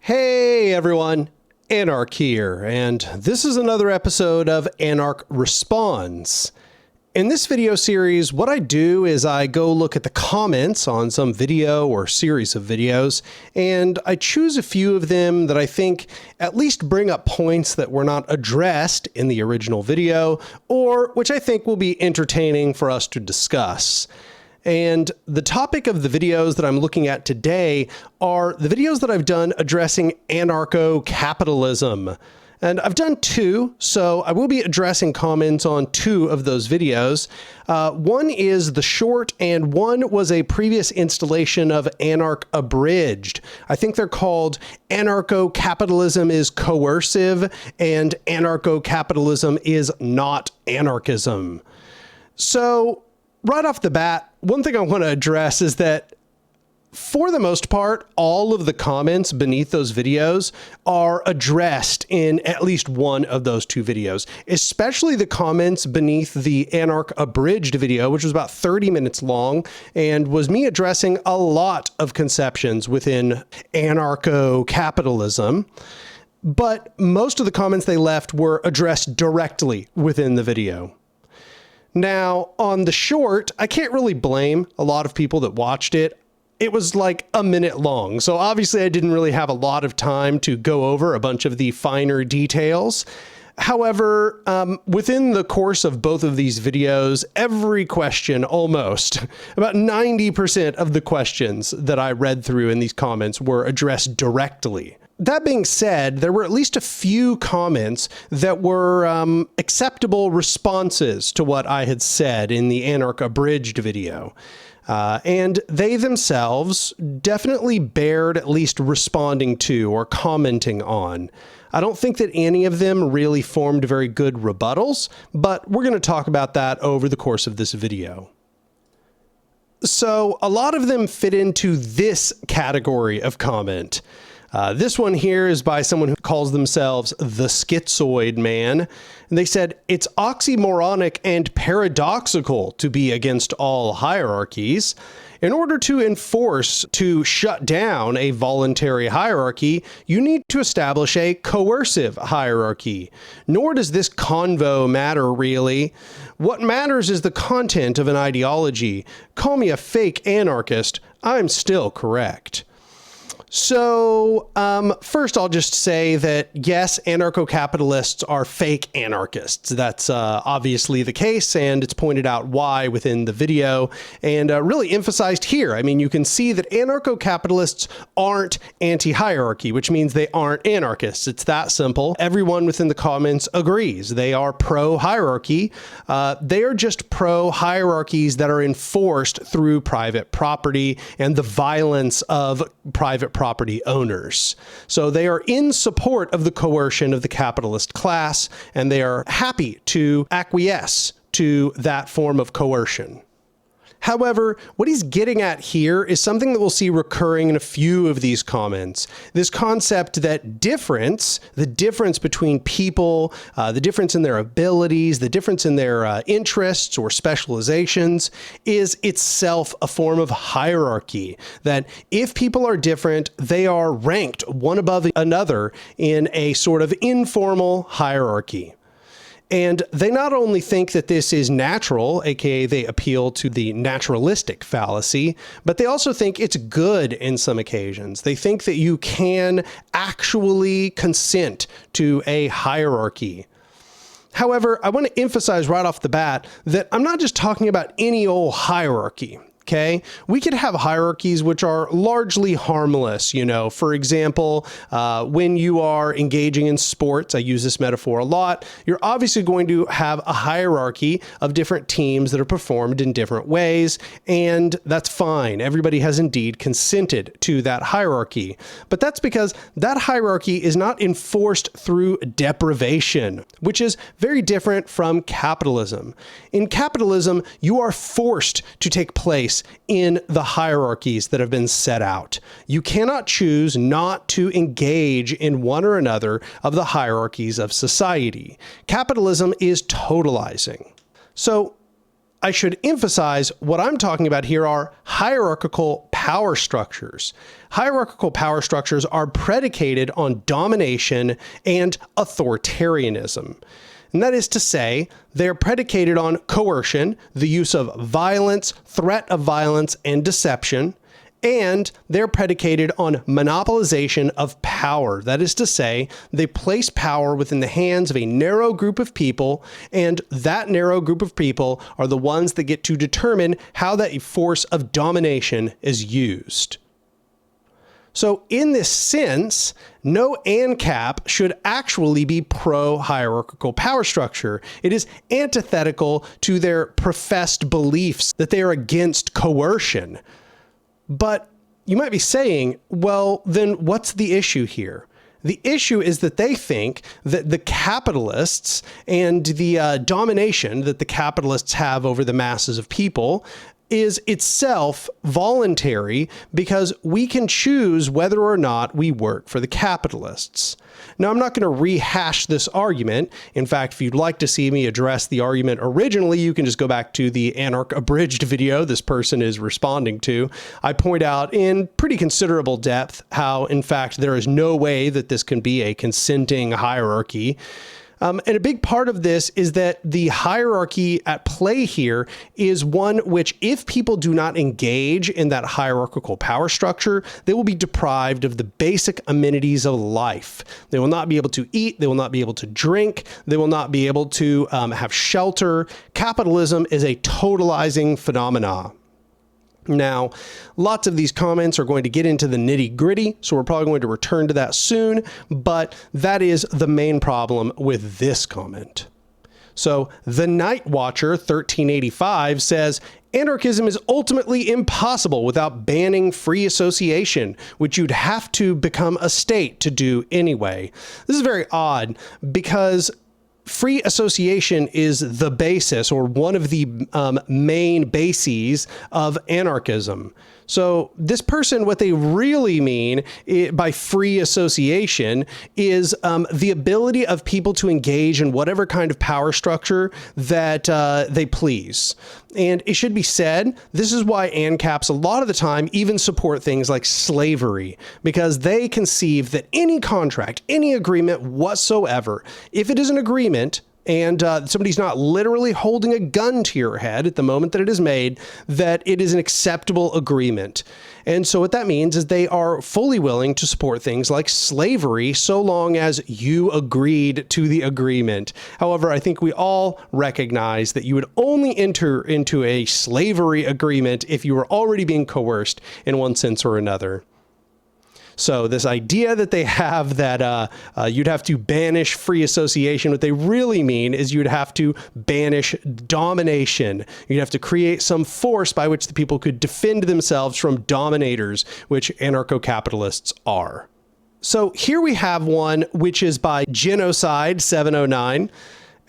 Hey everyone, Anark here, and this is another episode of Anark Responds. In this video series, what I do is I go look at the comments on some video or series of videos, and I choose a few of them that I think at least bring up points that were not addressed in the original video, or which I think will be entertaining for us to discuss. And the topic of the videos that I'm looking at today are the videos that I've done addressing anarcho-capitalism. And I've done two, so I will be addressing comments on two of those videos. One is the short, and one was a previous installation of Anark Abridged. I think they're called Anarcho-Capitalism is Coercive, and Anarcho-Capitalism is Not Anarchism. So, right off the bat, one thing I want to address is that for the most part, all of the comments beneath those videos are addressed in at least one of those two videos, especially the comments beneath the Anark Abridged video, which was about 30 minutes long and was me addressing a lot of conceptions within anarcho-capitalism. But most of the comments they left were addressed directly within the video. Now, on the short, I can't really blame a lot of people that watched it. It was like a minute long, so obviously I didn't really have a lot of time to go over a bunch of the finer details. However, within the course of both of these videos, every question, almost, about 90% of the questions that I read through in these comments were addressed directly. That being said, there were at least a few comments that were acceptable responses to what I had said in the Anark Abridged video. And they themselves definitely bared at least responding to or commenting on. I don't think that any of them really formed very good rebuttals, but we're going to talk about that over the course of this video. So a lot of them fit into this category of comment. This one here is by someone who calls themselves the Schizoid Man. And they said, it's oxymoronic and paradoxical to be against all hierarchies. In order to shut down a voluntary hierarchy, you need to establish a coercive hierarchy. Nor does this convo matter, really. What matters is the content of an ideology. Call me a fake anarchist, I'm still correct. So, first I'll just say that yes, anarcho-capitalists are fake anarchists. That's obviously the case, and it's pointed out why within the video, and really emphasized here. I mean, you can see that anarcho-capitalists aren't anti-hierarchy, which means they aren't anarchists. It's that simple. Everyone within the comments agrees. They are pro-hierarchy. They are just pro-hierarchies that are enforced through private property and the violence of private property owners. So they are in support of the coercion of the capitalist class, and they are happy to acquiesce to that form of coercion. However, what he's getting at here is something that we'll see recurring in a few of these comments. This concept that the difference between people, the difference in their abilities, the difference in their interests or specializations is itself a form of hierarchy. That if people are different, they are ranked one above another in a sort of informal hierarchy. And they not only think that this is natural, aka they appeal to the naturalistic fallacy, but they also think it's good in some occasions. They think that you can actually consent to a hierarchy. However, I want to emphasize right off the bat that I'm not just talking about any old hierarchy. Okay, we could have hierarchies which are largely harmless. You know, for example, when you are engaging in sports, I use this metaphor a lot, you're obviously going to have a hierarchy of different teams that are performed in different ways, and that's fine. Everybody has indeed consented to that hierarchy. But that's because that hierarchy is not enforced through deprivation, which is very different from capitalism. In capitalism, you are forced to take place in the hierarchies that have been set out. You cannot choose not to engage in one or another of the hierarchies of society. Capitalism is totalizing. So I should emphasize what I'm talking about here are hierarchical power structures. Hierarchical power structures are predicated on domination and authoritarianism. And that is to say, they're predicated on coercion, the use of violence, threat of violence, and deception, and they're predicated on monopolization of power. That is to say, they place power within the hands of a narrow group of people, and that narrow group of people are the ones that get to determine how that force of domination is used. So in this sense, no ANCAP should actually be pro-hierarchical power structure. It is antithetical to their professed beliefs that they are against coercion. But you might be saying, well, then what's the issue here? The issue is that they think that the capitalists and the domination that the capitalists have over the masses of people is itself voluntary because we can choose whether or not we work for the capitalists. Now, I'm not going to rehash this argument. In fact, if you'd like to see me address the argument originally, you can just go back to the Anark abridged video this person is responding to. I point out in pretty considerable depth how, in fact, there is no way that this can be a consenting hierarchy. And a big part of this is that the hierarchy at play here is one which, if people do not engage in that hierarchical power structure, they will be deprived of the basic amenities of life. They will not be able to eat. They will not be able to drink. They will not be able to have shelter. Capitalism is a totalizing phenomenon. Now, lots of these comments are going to get into the nitty-gritty, so we're probably going to return to that soon, but that is the main problem with this comment. So, the Night Watcher 1385 says, anarchism is ultimately impossible without banning free association, which you'd have to become a state to do anyway. This is very odd because free association is the basis or one of the main bases of anarchism. So this person, what they really mean by free association is the ability of people to engage in whatever kind of power structure that they please. And it should be said, this is why ANCAPs a lot of the time even support things like slavery, because they conceive that any contract, any agreement whatsoever, if it is an agreement, and somebody's not literally holding a gun to your head at the moment that it is made, that it is an acceptable agreement. And so what that means is they are fully willing to support things like slavery so long as you agreed to the agreement. However, I think we all recognize that you would only enter into a slavery agreement if you were already being coerced in one sense or another. So this idea that they have that you'd have to banish free association, what they really mean is you'd have to banish domination. You'd have to create some force by which the people could defend themselves from dominators, which anarcho-capitalists are. So here we have one which is by Genocide 709.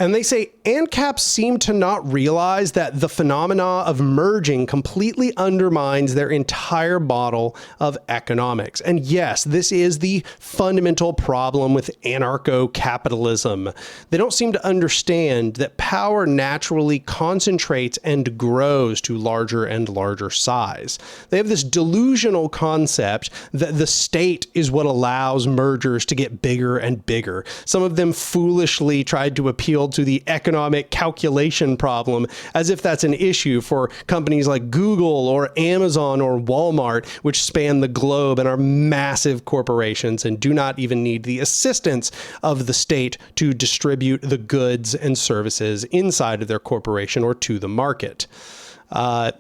And they say ANCAPs seem to not realize that the phenomena of merging completely undermines their entire model of economics. And yes, this is the fundamental problem with anarcho-capitalism. They don't seem to understand that power naturally concentrates and grows to larger and larger size. They have this delusional concept that the state is what allows mergers to get bigger and bigger. Some of them foolishly tried to appeal to the economic calculation problem as if that's an issue for companies like Google or Amazon or Walmart, which span the globe and are massive corporations and do not even need the assistance of the state to distribute the goods and services inside of their corporation or to the market.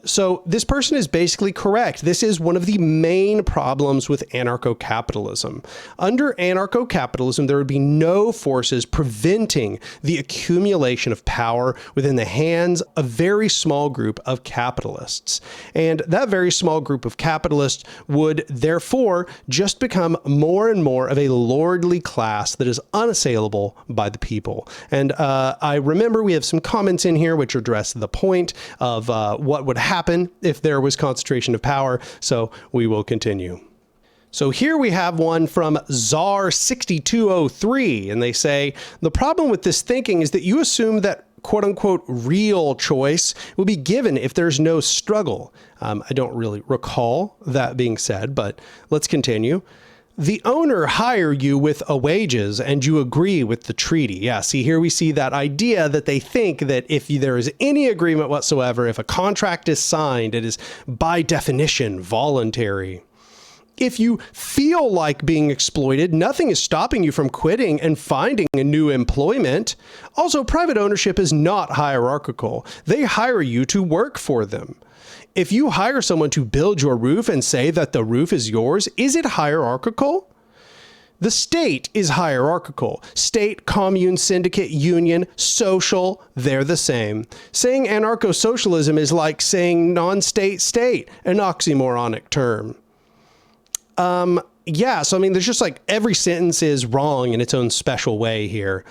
So this person is basically correct. This is one of the main problems with anarcho-capitalism. Under anarcho-capitalism, there would be no forces preventing the accumulation of power within the hands of a very small group of capitalists. And that very small group of capitalists would therefore just become more and more of a lordly class that is unassailable by the people. And I remember we have some comments in here which address the point of what would happen if there was concentration of power. So we will continue. So here we have one from Czar 6203, and they say, the problem with this thinking is that you assume that quote unquote real choice will be given if there's no struggle. I don't really recall that being said, but let's continue. The owner hire you with a wages and you agree with the treaty. Yeah, see, here we see that idea that they think that if there is any agreement whatsoever, if a contract is signed, it is by definition voluntary. If you feel like being exploited, nothing is stopping you from quitting and finding a new employment. Also, private ownership is not hierarchical. They hire you to work for them. If you hire someone to build your roof and say that the roof is yours, is it hierarchical? The state is hierarchical. State, commune, syndicate, union, social, they're the same. Saying anarcho-socialism is like saying non-state state, an oxymoronic term. Yeah, so I mean, there's just like every sentence is wrong in its own special way here.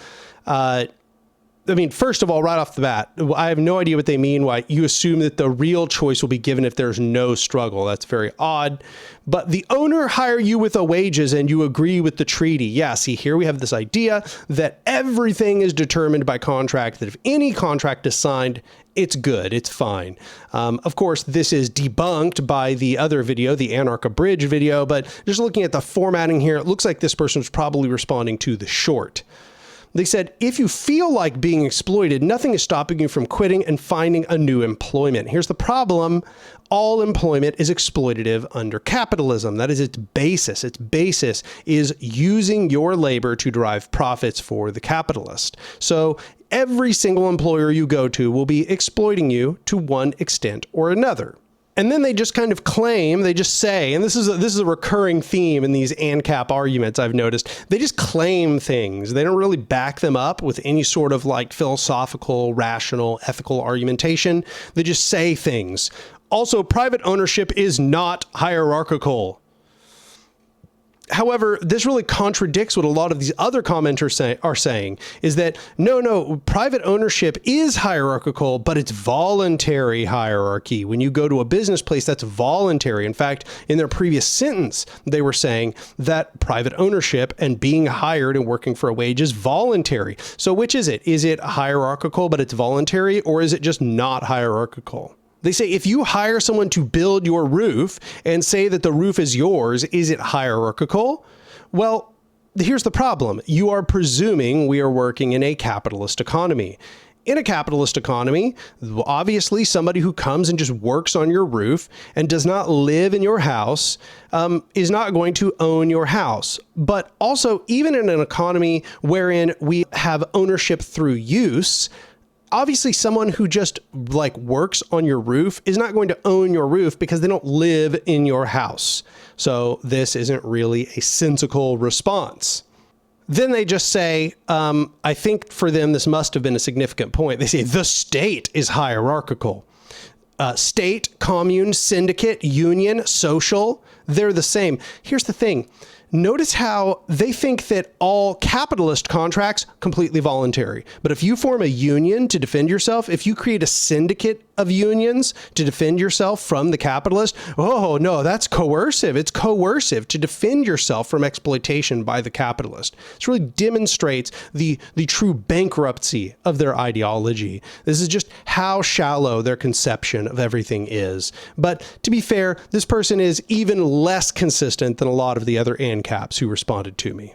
I mean, first of all, right off the bat, I have no idea what they mean. Why you assume that the real choice will be given if there's no struggle. That's very odd. But the owner hire you with a wages and you agree with the treaty. Yeah, see, here we have this idea that everything is determined by contract, that if any contract is signed, it's good, it's fine. Of course, this is debunked by the other video, the Anark Abridged video, but just looking at the formatting here, it looks like this person was probably responding to the short. They said, if you feel like being exploited, nothing is stopping you from quitting and finding a new employment. Here's the problem. All employment is exploitative under capitalism. That is its basis. Its basis is using your labor to derive profits for the capitalist. So every single employer you go to will be exploiting you to one extent or another. And then they just kind of claim, they just say, and this is a recurring theme in these ANCAP arguments I've noticed, they just claim things. They don't really back them up with any sort of like philosophical, rational, ethical argumentation. They just say things. Also, private ownership is not hierarchical. However, this really contradicts what a lot of these other commenters are saying, is that no, private ownership is hierarchical, but it's voluntary hierarchy. When you go to a business place, that's voluntary. In fact, in their previous sentence, they were saying that private ownership and being hired and working for a wage is voluntary. So which is it? Is it hierarchical, but it's voluntary, or is it just not hierarchical? They say if you hire someone to build your roof and say that the roof is yours, is it hierarchical? Well, here's the problem. You are presuming we are working in a capitalist economy. In a capitalist economy, obviously somebody who comes and just works on your roof and does not live in your house is not going to own your house. But also, even in an economy wherein we have ownership through use, obviously someone who just like works on your roof is not going to own your roof because they don't live in your house. So this isn't really a sensical response. Then they just say, I think for them, this must have been a significant point. They say the state is hierarchical. State, commune, syndicate, union, social, they're the same. Here's the thing. Notice how they think that all capitalist contracts completely voluntary. But if you form a union to defend yourself, if you create a syndicate of unions to defend yourself from the capitalist, oh no, that's coercive. It's coercive to defend yourself from exploitation by the capitalist. This really demonstrates the true bankruptcy of their ideology. This is just how shallow their conception of everything is. But to be fair, this person is even less consistent than a lot of the other ANCAPs who responded to me.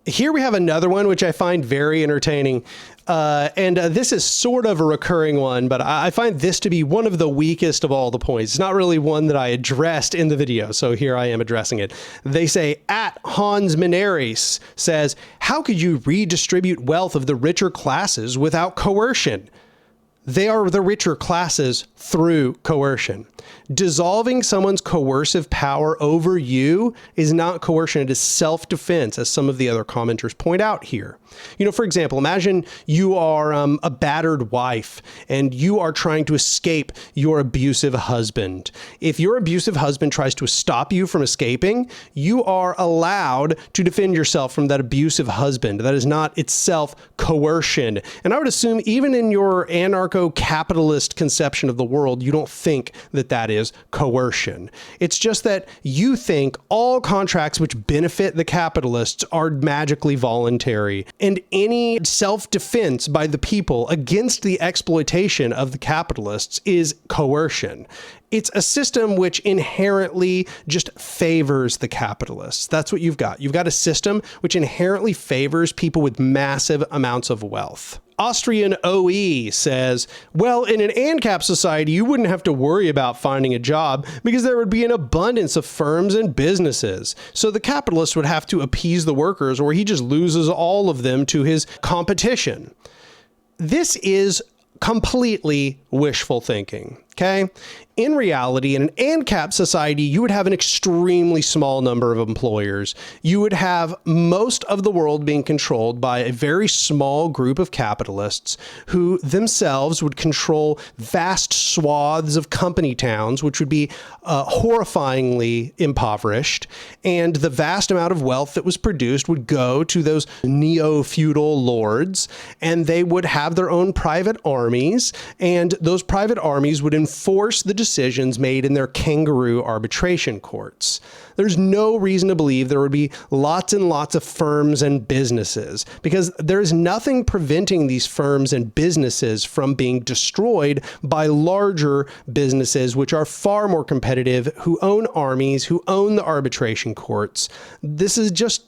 Here we have another one, which I find very entertaining. This is sort of a recurring one, but I find this to be one of the weakest of all the points. It's not really one that I addressed in the video, so here I am addressing it. They say, at Hans Minaris says, how could you redistribute wealth of the richer classes without coercion? They are the richer classes through coercion. Dissolving someone's coercive power over you is not coercion, it is self-defense, as some of the other commenters point out here. You know, for example, imagine you are a battered wife and you are trying to escape your abusive husband. If your abusive husband tries to stop you from escaping, you are allowed to defend yourself from that abusive husband. That is not itself coercion. And I would assume even in your anarcho anarcho-capitalist conception of the world, you don't think that that is coercion. It's just that you think all contracts which benefit the capitalists are magically voluntary, and any self-defense by the people against the exploitation of the capitalists is coercion. It's a system which inherently just favors the capitalists. That's what you've got. You've got a system which inherently favors people with massive amounts of wealth. Austrian OE says, well, in an ANCAP society, you wouldn't have to worry about finding a job because there would be an abundance of firms and businesses. So the capitalist would have to appease the workers, or he just loses all of them to his competition. This is completely wishful thinking, okay? In reality, in an ANCAP society, you would have an extremely small number of employers. You would have most of the world being controlled by a very small group of capitalists who themselves would control vast swaths of company towns, which would be horrifyingly impoverished. And the vast amount of wealth that was produced would go to those neo-feudal lords, and they would have their own private armies, and those private armies would enforce the decisions made in their kangaroo arbitration courts. There's no reason to believe there would be lots and lots of firms and businesses, because there is nothing preventing these firms and businesses from being destroyed by larger businesses, which are far more competitive, who own armies, who own the arbitration courts. This is just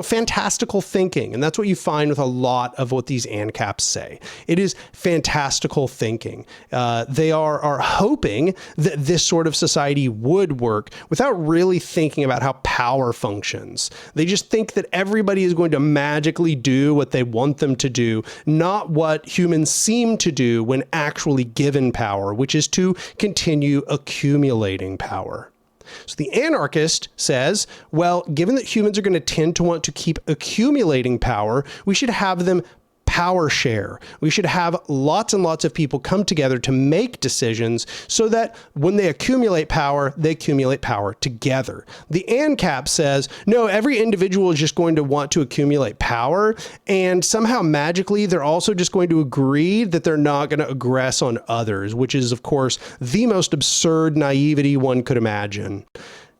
fantastical thinking. And that's what you find with a lot of what these ANCAPs say. It is fantastical thinking. They are hoping that this sort of society would work without really thinking about how power functions. They just think that everybody is going to magically do what they want them to do, not what humans seem to do when actually given power, which is to continue accumulating power. So the anarchist says, well, given that humans are going to tend to want to keep accumulating power, we should have them power share. We should have lots and lots of people come together to make decisions so that when they accumulate power together. The ANCAP says, no, every individual is just going to want to accumulate power, and somehow magically they're also just going to agree that they're not going to aggress on others, which is, of course, the most absurd naivety one could imagine.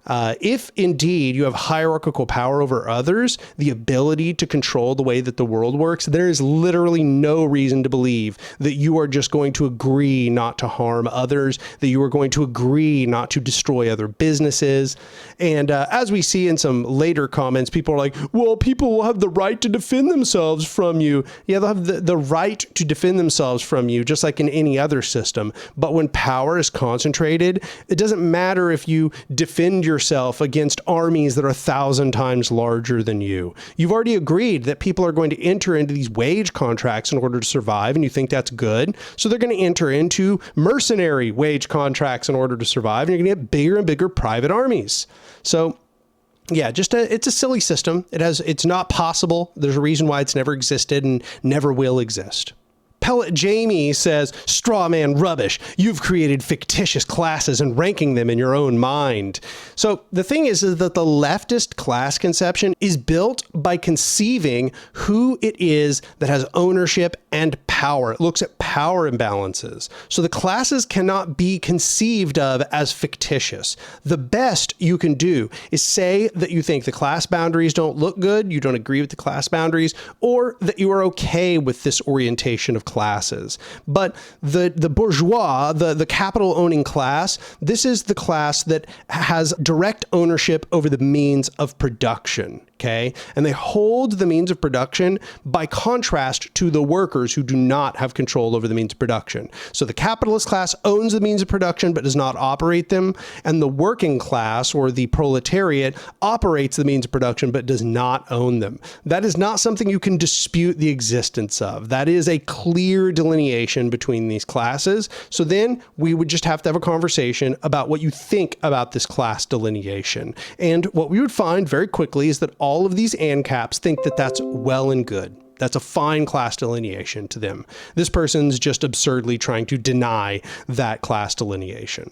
If indeed you have hierarchical power over others, the ability to control the way that the world works, there is literally no reason to believe that you are just going to agree not to harm others, that you are going to agree not to destroy other businesses. And as we see in some later comments, people are like, well, people will have the right to defend themselves from you. Yeah, they'll have the right to defend themselves from you, just like in any other system. But when power is concentrated, it doesn't matter if you defend yourself against armies that are 1,000 times larger than you. You've already agreed that people are going to enter into these wage contracts in order to survive, and you think that's good. So they're going to enter into mercenary wage contracts in order to survive, and you're going to get bigger and bigger private armies. So yeah, it's a silly system. It's not possible. There's a reason why it's never existed and never will exist. Pellet Jamie says, straw man rubbish. You've created fictitious classes and ranking them in your own mind. So the thing is that the leftist class conception is built by conceiving who it is that has ownership and power. It looks at power imbalances. So the classes cannot be conceived of as fictitious. The best you can do is say that you think the class boundaries don't look good, you don't agree with the class boundaries, or that you are okay with this orientation of classes. But the bourgeois, the capital owning class, this is the class that has direct ownership over the means of production. Okay. And they hold the means of production by contrast to the workers who do not have control over the means of production. So the capitalist class owns the means of production but does not operate them. And the working class, or the proletariat, operates the means of production but does not own them. That is not something you can dispute the existence of. That is a clear delineation between these classes. So then we would just have to have a conversation about what you think about this class delineation. And what we would find very quickly is that all of these ANCAPs think that that's well and good. That's a fine class delineation to them. This person's just absurdly trying to deny that class delineation.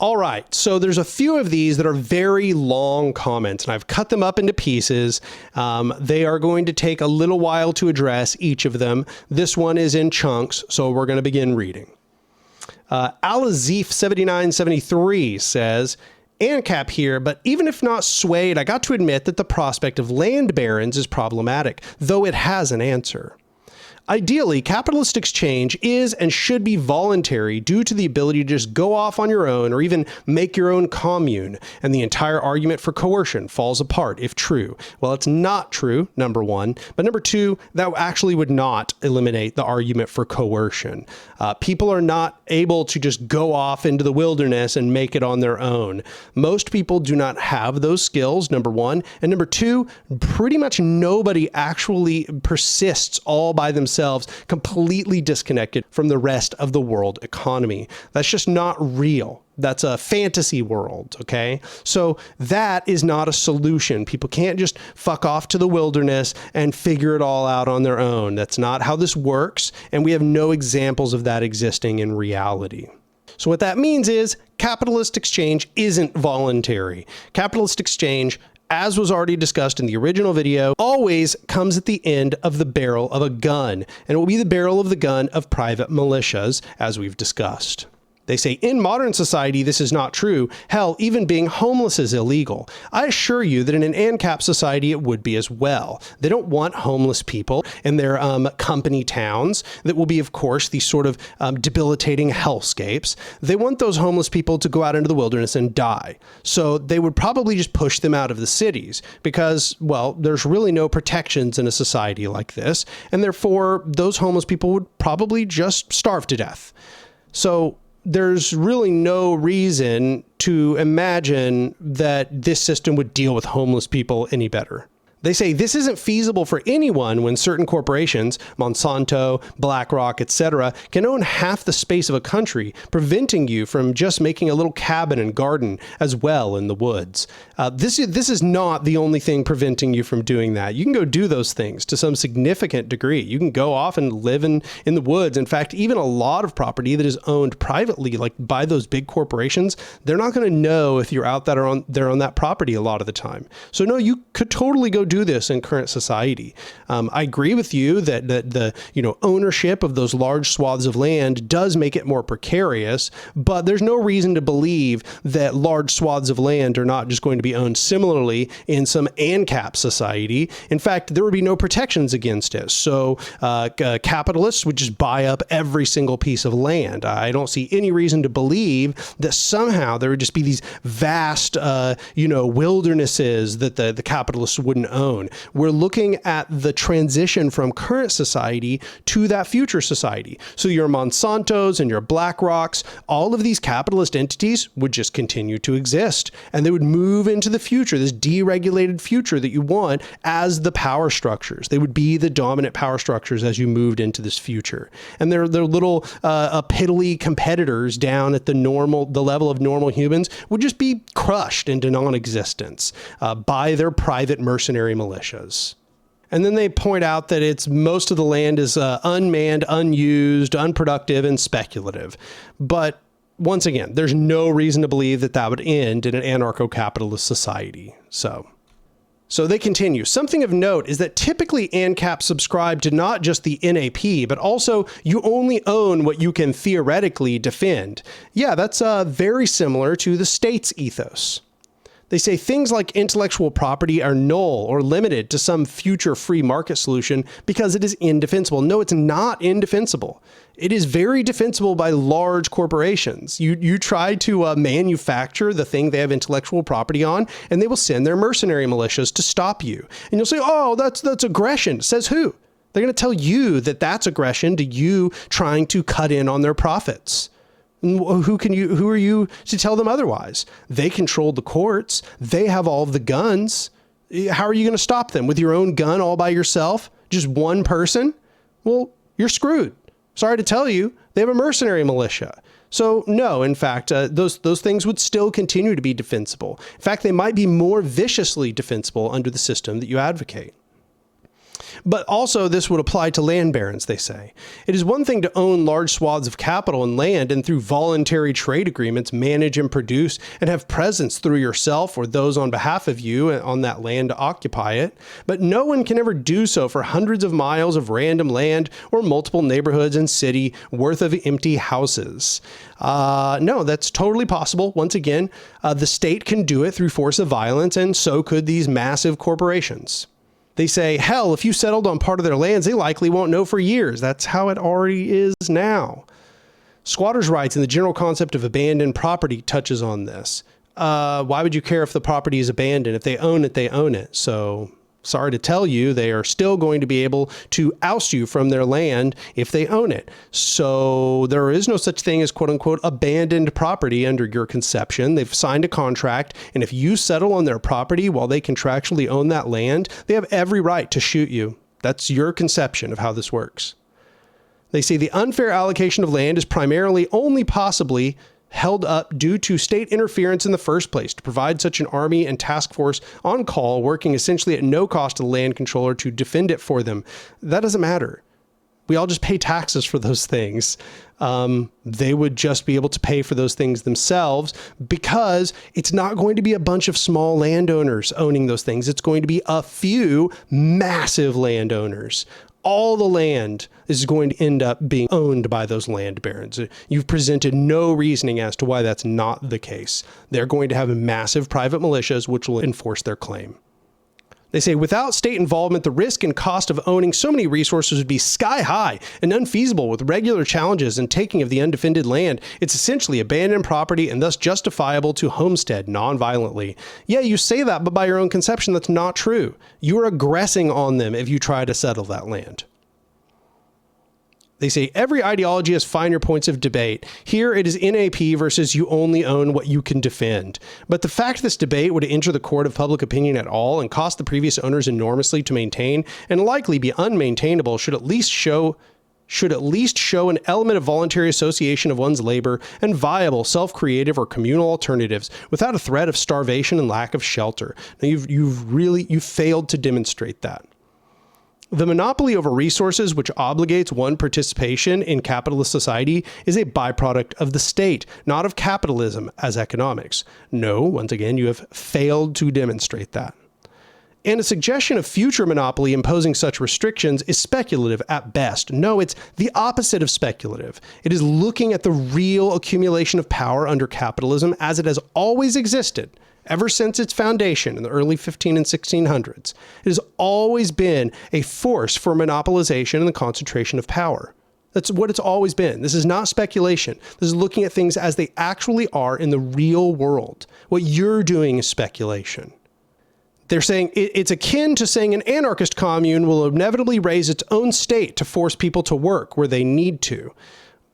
All right, so there's a few of these that are very long comments, and I've cut them up into pieces. They are going to take a little while to address each of them. This one is in chunks, so we're going to begin reading. Alazif7973 says, ANCAP here, but even if not swayed, I got to admit that the prospect of land barons is problematic, though it has an answer. Ideally, capitalist exchange is and should be voluntary due to the ability to just go off on your own or even make your own commune, and the entire argument for coercion falls apart if true. Well, it's not true, number one, but number two, that actually would not eliminate the argument for coercion. People are not able to just go off into the wilderness and make it on their own. Most people do not have those skills, number one, and number two, pretty much nobody actually persists all by themselves, completely disconnected from the rest of the world economy. That's just not real. That's a fantasy world, okay? So that is not a solution. People can't just fuck off to the wilderness and figure it all out on their own. That's not how this works, and we have no examples of that existing in reality. So what that means is capitalist exchange isn't voluntary. Capitalist exchange, as was already discussed in the original video, always comes at the end of the barrel of a gun, and it will be the barrel of the gun of private militias, as we've discussed. They say in modern society, this is not true. Hell, even being homeless is illegal. I assure you that in an ANCAP society, it would be as well. They don't want homeless people in their company towns that will be, of course, these sort of debilitating hellscapes. They want those homeless people to go out into the wilderness and die. So they would probably just push them out of the cities because, well, there's really no protections in a society like this. And therefore, those homeless people would probably just starve to death. So there's really no reason to imagine that this system would deal with homeless people any better. They say this isn't feasible for anyone when certain corporations, Monsanto, BlackRock, etc., can own half the space of a country, preventing you from just making a little cabin and garden as well in the woods. This is not the only thing preventing you from doing that. You can go do those things to some significant degree. You can go off and live in the woods. In fact, even a lot of property that is owned privately, like by those big corporations, they're not going to know if you're out there on that property a lot of the time. So no, you could totally go do this in current society. I agree with you that the ownership of those large swaths of land does make it more precarious, but there's no reason to believe that large swaths of land are not just going to be owned similarly in some ANCAP society. In fact, there would be no protections against it. So capitalists would just buy up every single piece of land. I don't see any reason to believe that somehow there would just be these vast, wildernesses that the capitalists wouldn't own. We're looking at the transition from current society to that future society. So your Monsantos and your BlackRocks, all of these capitalist entities would just continue to exist, and they would move into the future, this deregulated future that you want as the power structures. They would be the dominant power structures as you moved into this future. And their little piddly competitors down at the level of normal humans would just be crushed into non-existence by their private mercenary militias. And then they point out that most of the land is unmanned, unused, unproductive, and speculative. But once again, there's no reason to believe that would end in an anarcho-capitalist society. So they continue. Something of note is that typically ANCAP subscribe to not just the NAP, but also you only own what you can theoretically defend. Yeah, that's very similar to the state's ethos. They say things like intellectual property are null or limited to some future free market solution because it is indefensible. No, it's not indefensible. It is very defensible by large corporations. You try to manufacture the thing they have intellectual property on, and they will send their mercenary militias to stop you. And you'll say, oh, that's aggression. Says who? They're going to tell you that that's aggression to you trying to cut in on their profits. Who are you to tell them otherwise? They control the courts. They have all of the guns. How are you going to stop them? With your own gun all by yourself? Just one person? Well, you're screwed. Sorry to tell you, they have a mercenary militia. So no, in fact, those things would still continue to be defensible. In fact, they might be more viciously defensible under the system that you advocate. But also this would apply to land barons, they say. It is one thing to own large swaths of capital and land and through voluntary trade agreements manage and produce and have presence through yourself or those on behalf of you on that land to occupy it. But no one can ever do so for hundreds of miles of random land or multiple neighborhoods and city worth of empty houses. No, that's totally possible. Once again, the state can do it through force of violence, and so could these massive corporations. They say, hell, if you settled on part of their lands, they likely won't know for years. That's how it already is now. Squatters' rights and the general concept of abandoned property touches on this. Why would you care if the property is abandoned? If they own it, they own it. So sorry to tell you, they are still going to be able to oust you from their land if they own it. So there is no such thing as quote unquote abandoned property under your conception. They've signed a contract, and if you settle on their property while they contractually own that land, they have every right to shoot you. That's your conception of how this works. They say the unfair allocation of land is primarily only possibly held up due to state interference in the first place to provide such an army and task force on call, working essentially at no cost to the land controller to defend it for them. That doesn't matter. We all just pay taxes for those things. They would just be able to pay for those things themselves because it's not going to be a bunch of small landowners owning those things. It's going to be a few massive landowners. All the land is going to end up being owned by those land barons. You've presented no reasoning as to why that's not the case. They're going to have massive private militias which will enforce their claim. They say without state involvement, the risk and cost of owning so many resources would be sky high and unfeasible with regular challenges and taking of the undefended land. It's essentially abandoned property and thus justifiable to homestead non-violently. Yeah, you say that, but by your own conception, that's not true. You are aggressing on them if you try to settle that land. They say every ideology has finer points of debate. Here it is NAP versus you only own what you can defend. But the fact this debate would enter the court of public opinion at all and cost the previous owners enormously to maintain and likely be unmaintainable should at least show an element of voluntary association of one's labor and viable self-creative or communal alternatives without a threat of starvation and lack of shelter. Now you've failed to demonstrate that. The monopoly over resources, which obligates one participation in capitalist society, is a byproduct of the state, not of capitalism as economics. No, once again, you have failed to demonstrate that. And a suggestion of future monopoly imposing such restrictions is speculative at best. No, it's the opposite of speculative. It is looking at the real accumulation of power under capitalism as it has always existed. Ever since its foundation in the early 15 and 1600s, it has always been a force for monopolization and the concentration of power. That's what it's always been. This is not speculation. This is looking at things as they actually are in the real world. What you're doing is speculation. They're saying it's akin to saying an anarchist commune will inevitably raise its own state to force people to work where they need to.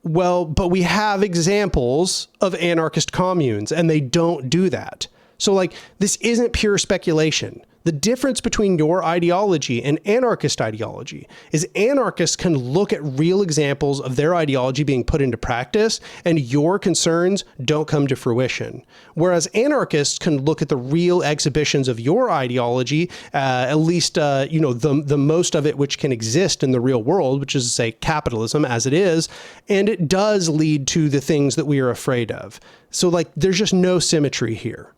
Well, but we have examples of anarchist communes, and they don't do that. So this isn't pure speculation. The difference between your ideology and anarchist ideology is anarchists can look at real examples of their ideology being put into practice, and your concerns don't come to fruition. Whereas anarchists can look at the real exhibitions of your ideology, at least, the most of it which can exist in the real world, which is to say capitalism as it is, and it does lead to the things that we are afraid of. So there's just no symmetry here.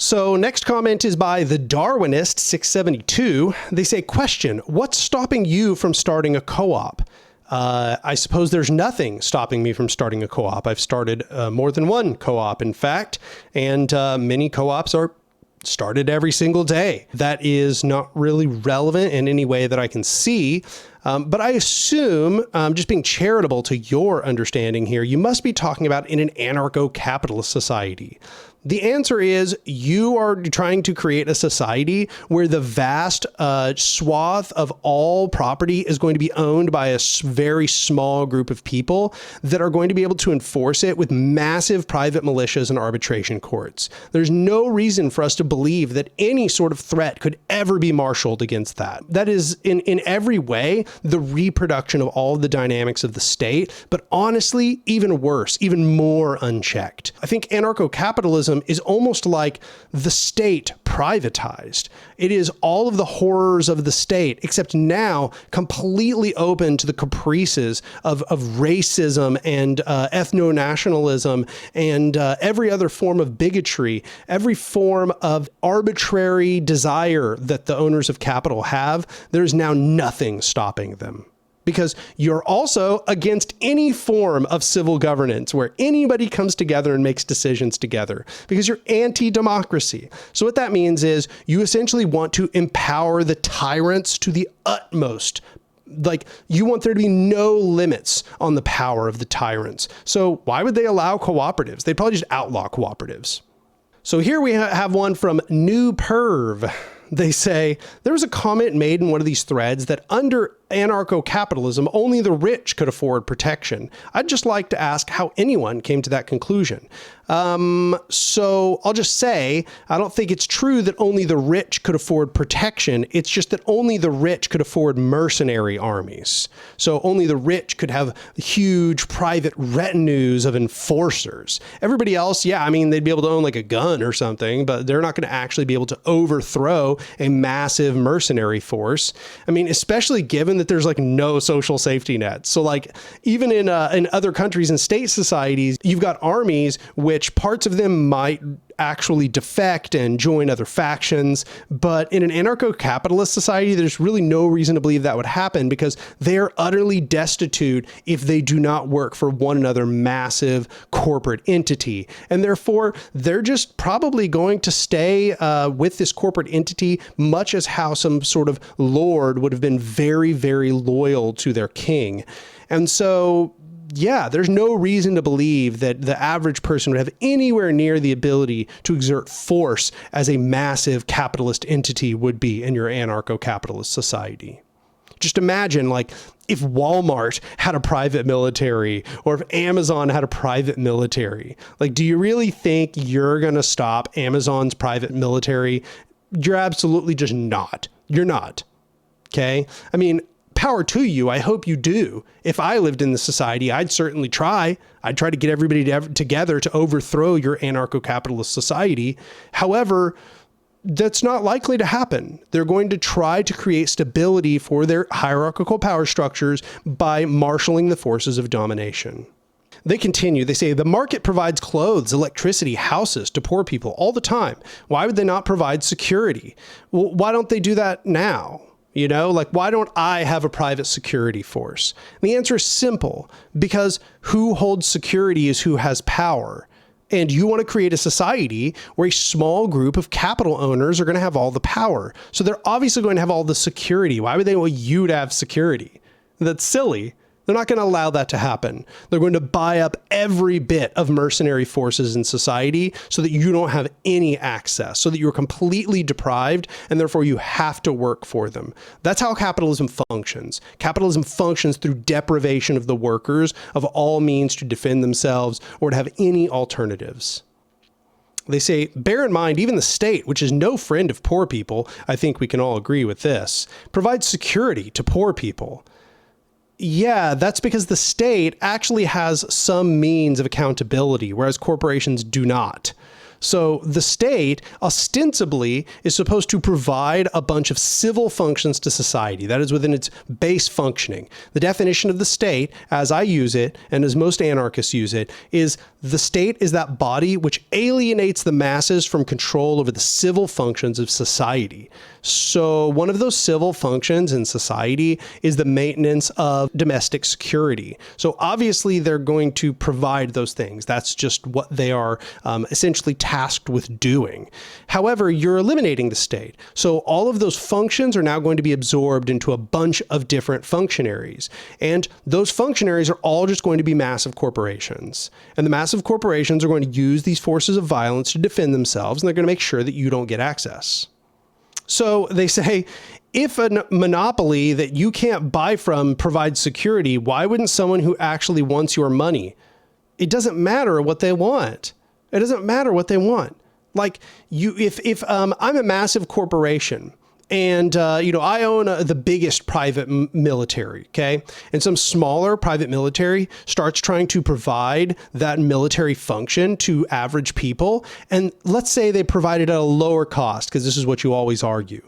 So next comment is by the Darwinist 672. They say, question, what's stopping you from starting a co-op? I suppose there's nothing stopping me from starting a co-op. I've started more than one co-op, in fact, and many co-ops are started every single day. That is not really relevant in any way that I can see. But I assume, just being charitable to your understanding here, you must be talking about in an anarcho-capitalist society. The answer is you are trying to create a society where the vast swath of all property is going to be owned by a very small group of people that are going to be able to enforce it with massive private militias and arbitration courts. There's no reason for us to believe that any sort of threat could ever be marshaled against that. That is in every way the reproduction of all the dynamics of the state, but honestly, even worse, even more unchecked. I think anarcho-capitalism capitalism is almost like the state privatized. It is all of the horrors of the state, except now completely open to the caprices of racism and ethno-nationalism and every other form of bigotry, every form of arbitrary desire that the owners of capital have. There's now nothing stopping them. Because you're also against any form of civil governance where anybody comes together and makes decisions together, because you're anti-democracy. So what that means is you essentially want to empower the tyrants to the utmost. Like, you want there to be no limits on the power of the tyrants. So why would they allow cooperatives? They'd probably just outlaw cooperatives. So here we have one from New Perv. They say, there was a comment made in one of these threads that under anarcho-capitalism, only the rich could afford protection. I'd just like to ask how anyone came to that conclusion. So I'll just say, I don't think it's true that only the rich could afford protection. It's just that only the rich could afford mercenary armies. So only the rich could have huge private retinues of enforcers. Everybody else, yeah, I mean, they'd be able to own like a gun or something, but they're not going to actually be able to overthrow a massive mercenary force. I mean, especially given that there's like no social safety net. So like even in other countries and state societies, you've got armies which parts of them might actually defect and join other factions. But in an anarcho-capitalist society, there's really no reason to believe that would happen because they are utterly destitute if they do not work for one another massive corporate entity. And therefore, they're just probably going to stay with this corporate entity, much as how some sort of lord would have been very, very loyal to their king. And so, yeah, there's no reason to believe that the average person would have anywhere near the ability to exert force as a massive capitalist entity would be in your anarcho-capitalist society. Just imagine, like, if Walmart had a private military or if Amazon had a private military. Like, do you really think you're going to stop Amazon's private military? You're absolutely just not. You're not. Okay? I mean, power to you. I hope you do. If I lived in this society, I'd certainly try. I'd try to get everybody together to overthrow your anarcho-capitalist society. However, that's not likely to happen. They're going to try to create stability for their hierarchical power structures by marshaling the forces of domination. They continue, they say, the market provides clothes, electricity, houses to poor people all the time. Why would they not provide security? Well, why don't they do that now? You know, like, why don't I have a private security force? And the answer is simple, because who holds security is who has power. And you want to create a society where a small group of capital owners are going to have all the power. So they're obviously going to have all the security. Why would they want you to have security? That's silly. They're not going to allow that to happen. They're going to buy up every bit of mercenary forces in society so that you don't have any access, so that you're completely deprived, and therefore you have to work for them. That's how capitalism functions. Capitalism functions through deprivation of the workers of all means to defend themselves or to have any alternatives. They say, bear in mind, even the state, which is no friend of poor people, I think we can all agree with this, provides security to poor people. Yeah, that's because the state actually has some means of accountability, whereas corporations do not. So the state ostensibly is supposed to provide a bunch of civil functions to society. That is within its base functioning. The definition of the state, as I use it, and as most anarchists use it, is the state is that body which alienates the masses from control over the civil functions of society. So one of those civil functions in society is the maintenance of domestic security. So obviously they're going to provide those things. That's just what they are essentially tasked with doing. However, you're eliminating the state. So all of those functions are now going to be absorbed into a bunch of different functionaries. And those functionaries are all just going to be massive corporations. And the massive corporations are going to use these forces of violence to defend themselves, and they're going to make sure that you don't get access. So they say, if a monopoly that you can't buy from provides security, why wouldn't someone who actually wants your money? It doesn't matter what they want. It doesn't matter what they want. Like, if I'm a massive corporation And, I own the biggest private military, okay? And some smaller private military starts trying to provide that military function to average people. And let's say they provide it at a lower cost, because this is what you always argue.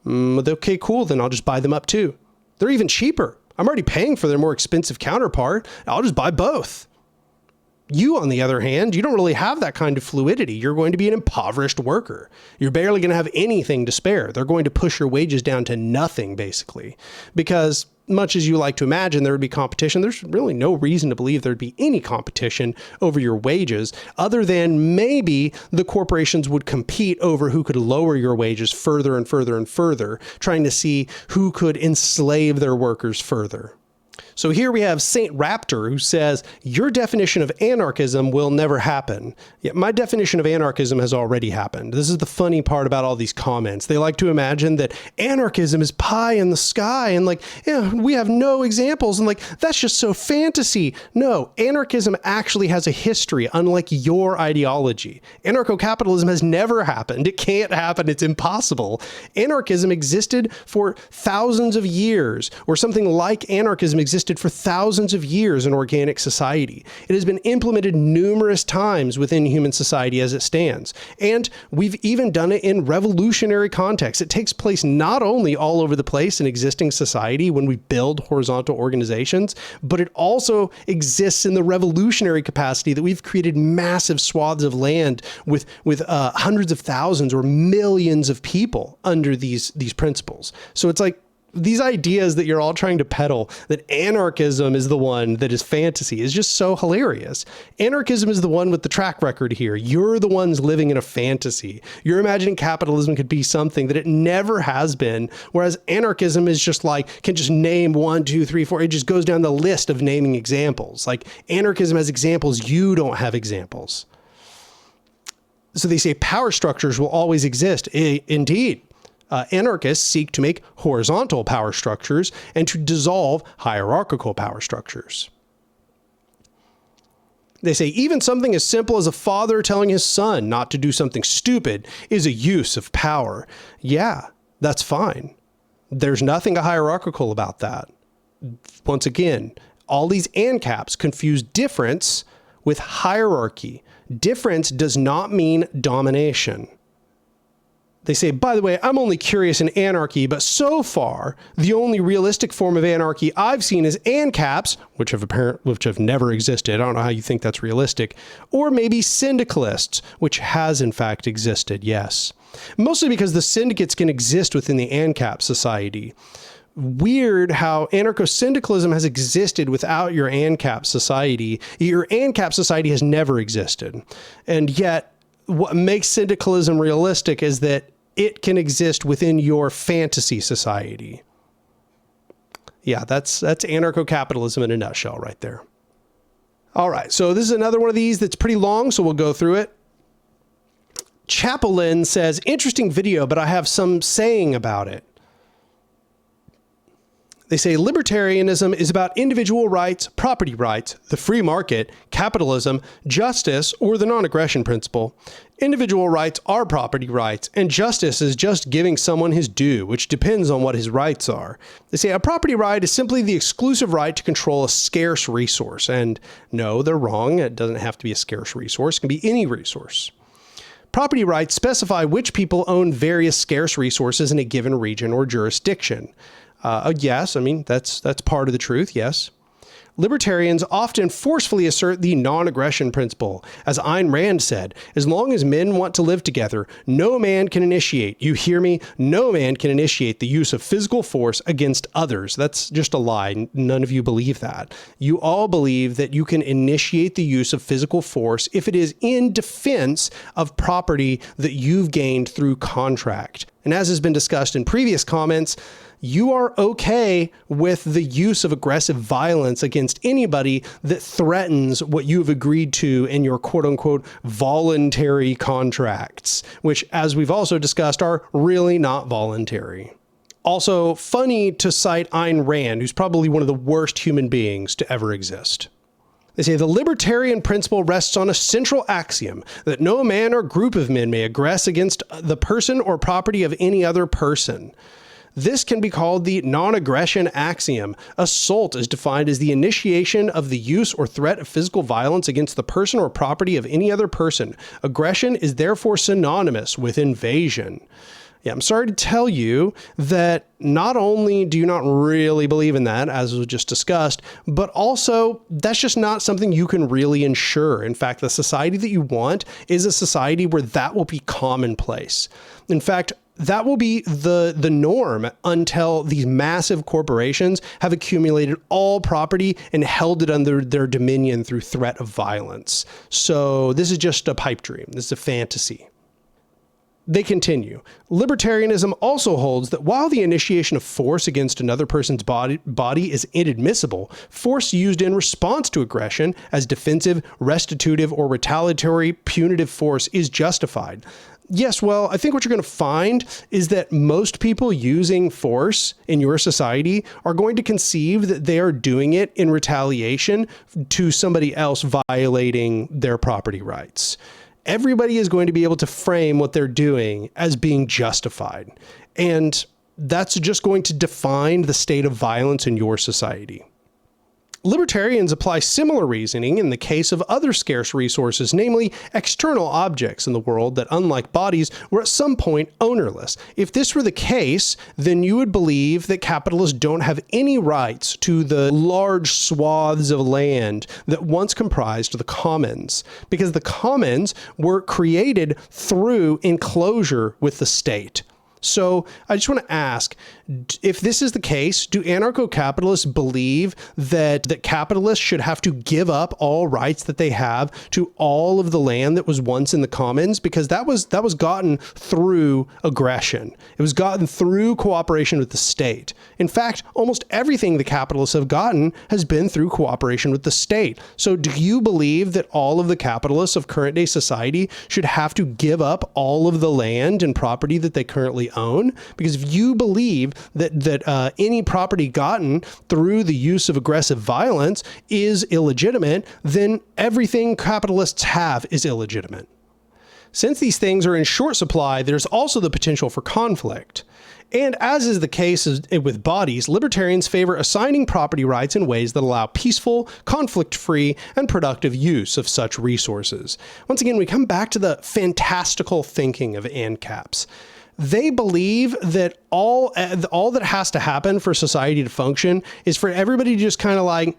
Okay, cool, then I'll just buy them up too. They're even cheaper. I'm already paying for their more expensive counterpart. I'll just buy both. You, on the other hand, you don't really have that kind of fluidity. You're going to be an impoverished worker. You're barely going to have anything to spare. They're going to push your wages down to nothing, basically. Because much as you like to imagine there would be competition, there's really no reason to believe there'd be any competition over your wages, other than maybe the corporations would compete over who could lower your wages further and further and further, trying to see who could enslave their workers further. So here we have StRaptor, who says, your definition of anarchism will never happen. Yeah, my definition of anarchism has already happened. This is the funny part about all these comments. They like to imagine that anarchism is pie in the sky and we have no examples and that's just so fantasy. No, anarchism actually has a history, unlike your ideology. Anarcho-capitalism has never happened. It can't happen. It's impossible. Anarchism existed for thousands of years, or something like anarchism existed for thousands of years in organic society. It has been implemented numerous times within human society as it stands. And we've even done it in revolutionary contexts. It takes place not only all over the place in existing society when we build horizontal organizations, but it also exists in the revolutionary capacity that we've created massive swaths of land with hundreds of thousands or millions of people under these principles. So it's like, these ideas that you're all trying to peddle, that anarchism is the one that is fantasy, is just so hilarious. Anarchism is the one with the track record here. You're the ones living in a fantasy. You're imagining capitalism could be something that it never has been, whereas anarchism is just can just name 1, 2, 3, 4. It just goes down the list of naming examples. Anarchism has examples. You don't have examples. So they say power structures will always exist. Indeed. Anarchists seek to make horizontal power structures and to dissolve hierarchical power structures. They say even something as simple as a father telling his son not to do something stupid is a use of power. Yeah, that's fine. There's nothing hierarchical about that. Once again, all these ANCAPs confuse difference with hierarchy. Difference does not mean domination. They say, by the way, I'm only curious in anarchy, but so far, the only realistic form of anarchy I've seen is ANCAPs, which have never existed. I don't know how you think that's realistic. Or maybe syndicalists, which has in fact existed, yes. Mostly because the syndicates can exist within the ANCAP society. Weird how anarcho-syndicalism has existed without your ANCAP society. Your ANCAP society has never existed. And yet, what makes syndicalism realistic is that it can exist within your fantasy society. Yeah, that's anarcho-capitalism in a nutshell right there. All right, so this is another one of these that's pretty long, so we'll go through it. Chapelin says, interesting video, but I have some saying about it. They say libertarianism is about individual rights, property rights, the free market, capitalism, justice, or the non-aggression principle. Individual rights are property rights, and justice is just giving someone his due, which depends on what his rights are. They say a property right is simply the exclusive right to control a scarce resource. And no, they're wrong. It doesn't have to be a scarce resource. It can be any resource. Property rights specify which people own various scarce resources in a given region or jurisdiction. Yes, I mean, that's part of the truth, yes. Libertarians often forcefully assert the non-aggression principle. As Ayn Rand said, as long as men want to live together, no man can initiate, you hear me? No man can initiate the use of physical force against others. That's just a lie. None of you believe that. You all believe that you can initiate the use of physical force if it is in defense of property that you've gained through contract. And as has been discussed in previous comments, you are okay with the use of aggressive violence against anybody that threatens what you've agreed to in your quote unquote voluntary contracts, which, as we've also discussed, are really not voluntary. Also, funny to cite Ayn Rand, who's probably one of the worst human beings to ever exist. They say the libertarian principle rests on a central axiom that no man or group of men may aggress against the person or property of any other person. This can be called the non-aggression axiom. Assault is defined as the initiation of the use or threat of physical violence against the person or property of any other person. Aggression is therefore synonymous with invasion. Yeah, I'm sorry to tell you that not only do you not really believe in that, as was just discussed, but also that's just not something you can really ensure. In fact, the society that you want is a society where that will be commonplace. In fact, that will be the norm until these massive corporations have accumulated all property and held it under their dominion through threat of violence. So this is just a pipe dream. This is a fantasy. They continue. Libertarianism also holds that while the initiation of force against another person's body is inadmissible, force used in response to aggression as defensive, restitutive, or retaliatory punitive force is justified. Yes, well, I think what you're going to find is that most people using force in your society are going to conceive that they are doing it in retaliation to somebody else violating their property rights. Everybody is going to be able to frame what they're doing as being justified. And that's just going to define the state of violence in your society. Libertarians apply similar reasoning in the case of other scarce resources, namely external objects in the world that, unlike bodies, were at some point ownerless. If this were the case, then you would believe that capitalists don't have any rights to the large swaths of land that once comprised the commons, because the commons were created through enclosure with the state. So I just want to ask, if this is the case, do anarcho-capitalists believe that capitalists should have to give up all rights that they have to all of the land that was once in the commons? Because that was gotten through aggression. It was gotten through cooperation with the state. In fact, almost everything the capitalists have gotten has been through cooperation with the state. So do you believe that all of the capitalists of current day society should have to give up all of the land and property that they currently own? Because if you believe that any property gotten through the use of aggressive violence is illegitimate, then everything capitalists have is illegitimate. Since these things are in short supply, there's also the potential for conflict. And as is the case with bodies, libertarians favor assigning property rights in ways that allow peaceful, conflict-free, and productive use of such resources. Once again, we come back to the fantastical thinking of ANCAPs. They believe that all that has to happen for society to function is for everybody to just kind of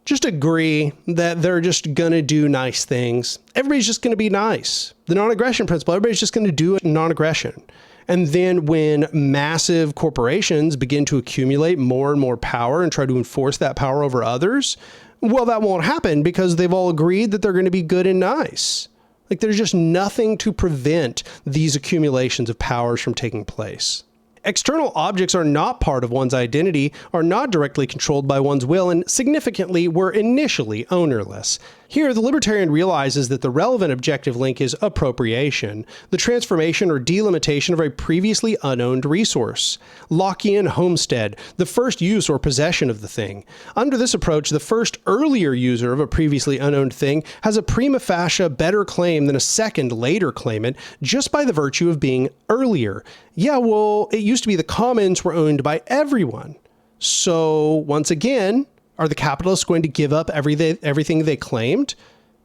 just agree that they're just going to do nice things. Everybody's just going to be nice. The non-aggression principle, everybody's just going to do non-aggression. And then when massive corporations begin to accumulate more and more power and try to enforce that power over others, well, that won't happen because they've all agreed that they're going to be good and nice. There's just nothing to prevent these accumulations of powers from taking place. External objects are not part of one's identity, are not directly controlled by one's will, and significantly were initially ownerless. Here, the libertarian realizes that the relevant objective link is appropriation, the transformation or delimitation of a previously unowned resource. Lockean homestead, the first use or possession of the thing. Under this approach, the first earlier user of a previously unowned thing has a prima facie better claim than a second later claimant just by the virtue of being earlier. Yeah, well, it used to be the commons were owned by everyone. So once again, are the capitalists going to give up everything they claimed?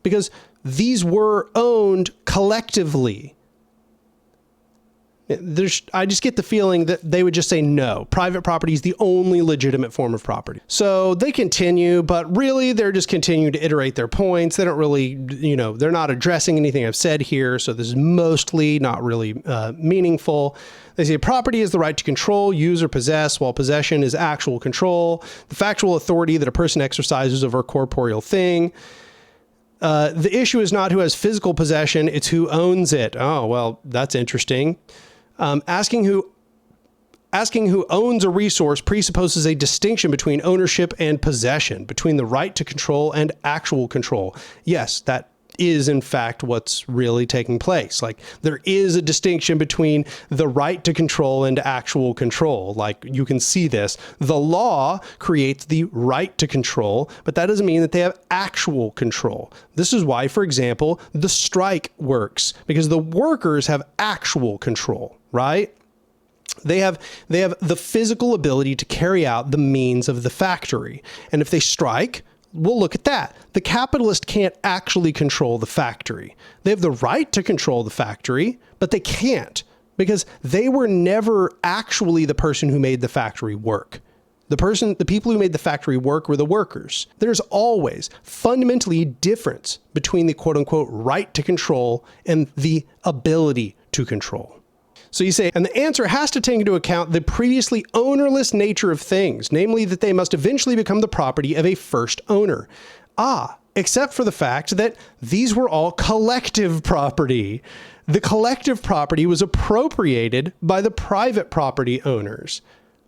Because these were owned collectively. I just get the feeling that they would just say no. Private property is the only legitimate form of property. So they continue, but really they're just continuing to iterate their points. They don't really, they're not addressing anything I've said here. So this is mostly not really meaningful. They say property is the right to control, use, or possess, while possession is actual control, the factual authority that a person exercises over a corporeal thing. The issue is not who has physical possession, it's who owns it. Oh, well, that's interesting. Asking who owns a resource presupposes a distinction between ownership and possession, between the right to control and actual control. Yes, that is in fact what's really taking place. Like, there is a distinction between the right to control and actual control. Like, you can see this. The law creates the right to control, but that doesn't mean that they have actual control. This is why, for example, the strike works, because the workers have actual control, right? They have the physical ability to carry out the means of the factory. And if they strike, we'll look at that. The capitalist can't actually control the factory. They have the right to control the factory, but they can't, because they were never actually the person who made the factory work. The people who made the factory work were the workers. There's always fundamentally a difference between the quote unquote right to control and the ability to control. So you say, and the answer has to take into account the previously ownerless nature of things, namely that they must eventually become the property of a first owner. Except for the fact that these were all collective property. The collective property was appropriated by the private property owners.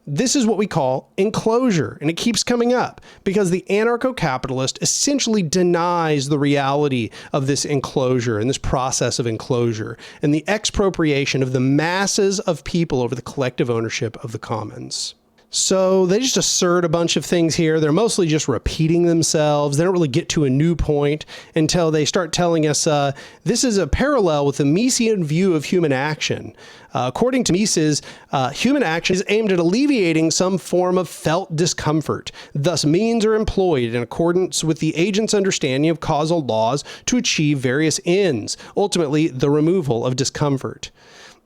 This is what we call enclosure, and it keeps coming up because the anarcho-capitalist essentially denies the reality of this enclosure and this process of enclosure and the expropriation of the masses of people over the collective ownership of the commons. So they just assert a bunch of things here. They're mostly just repeating themselves. They don't really get to a new point until they start telling us this is a parallel with the Misesian view of human action. According to Mises, human action is aimed at alleviating some form of felt discomfort. Thus, means are employed in accordance with the agent's understanding of causal laws to achieve various ends, ultimately the removal of discomfort.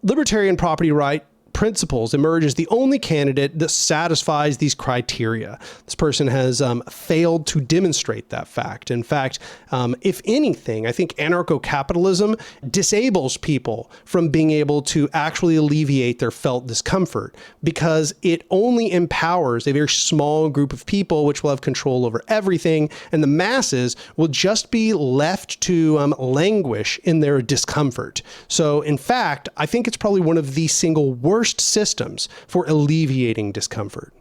Libertarian property right principles emerge as the only candidate that satisfies these criteria. This person has failed to demonstrate that fact. In fact, if anything, I think anarcho-capitalism disables people from being able to actually alleviate their felt discomfort because it only empowers a very small group of people which will have control over everything, and the masses will just be left to languish in their discomfort. So in fact, I think it's probably one of the single worst systems for alleviating discomfort.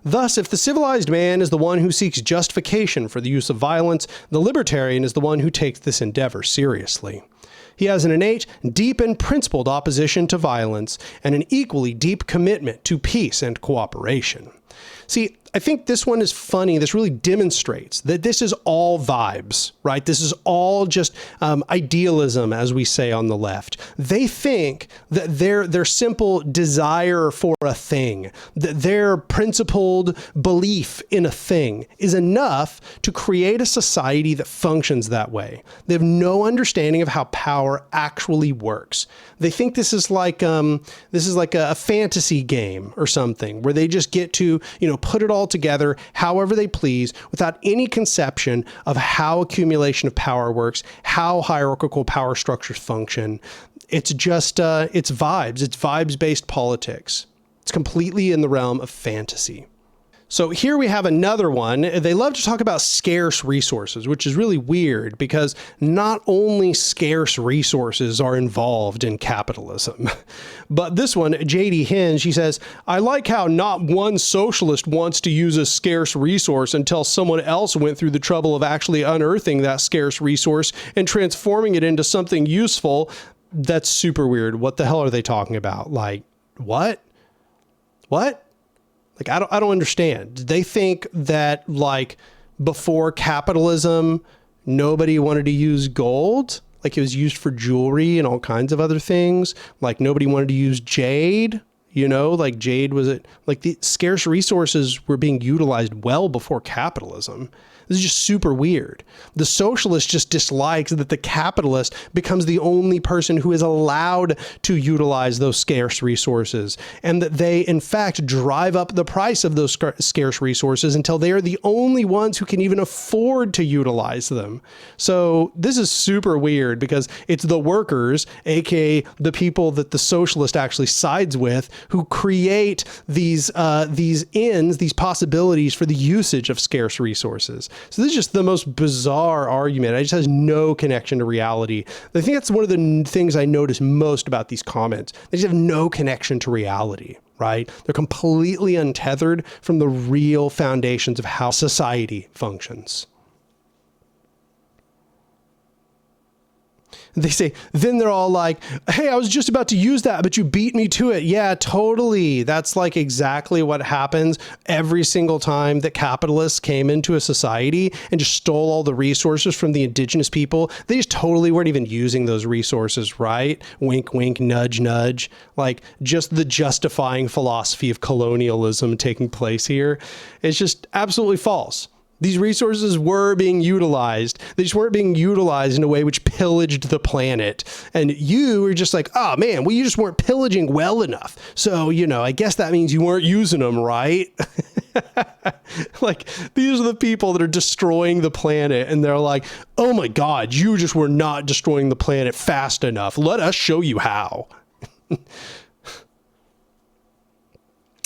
Thus, if the civilized man is the one who seeks justification for the use of violence, the libertarian is the one who takes this endeavor seriously. He has an innate, deep and principled opposition to violence and an equally deep commitment to peace and cooperation. See, I think this one is funny. This really demonstrates that this is all vibes, right? This is all just idealism, as we say on the left. They think that their simple desire for a thing, that their principled belief in a thing is enough to create a society that functions that way. They have no understanding of how power actually works. They think this is like a fantasy game or something where they just get to, put it all together however they please without any conception of how accumulation of power works, how hierarchical power structures function. It's just, it's vibes. It's vibes-based politics. It's completely in the realm of fantasy. So here we have another one. They love to talk about scarce resources, which is really weird because not only scarce resources are involved in capitalism, but this one, JD Hinge, she says, I like how not one socialist wants to use a scarce resource until someone else went through the trouble of actually unearthing that scarce resource and transforming it into something useful. That's super weird. What the hell are they talking about? Like, what? Like, I don't understand. They think that like before capitalism, nobody wanted to use gold. Like it was used for jewelry and all kinds of other things. Like nobody wanted to use jade, like jade like the scarce resources were being utilized well before capitalism. This is just super weird. The socialist just dislikes that the capitalist becomes the only person who is allowed to utilize those scarce resources, and that they, in fact, drive up the price of those scarce resources until they are the only ones who can even afford to utilize them. So this is super weird because it's the workers, aka the people that the socialist actually sides with, who create these ends, these possibilities for the usage of scarce resources. So this is just the most bizarre argument. It just has no connection to reality. I think that's one of the things I notice most about these comments. They just have no connection to reality, right? They're completely untethered from the real foundations of how society functions. They say, then they're all like, hey, I was just about to use that, but you beat me to it. Yeah, totally. That's like exactly what happens every single time that capitalists came into a society and just stole all the resources from the indigenous people. They just totally weren't even using those resources, right? Wink, wink, nudge, nudge. Like just the justifying philosophy of colonialism taking place here. It's just absolutely false. These resources were being utilized. They just weren't being utilized in a way which pillaged the planet. And you were just like, oh man, well, you just weren't pillaging well enough. So, you know, I guess that means you weren't using them, right? Like, these are the people that are destroying the planet. And they're like, oh my God, you just were not destroying the planet fast enough. Let us show you how.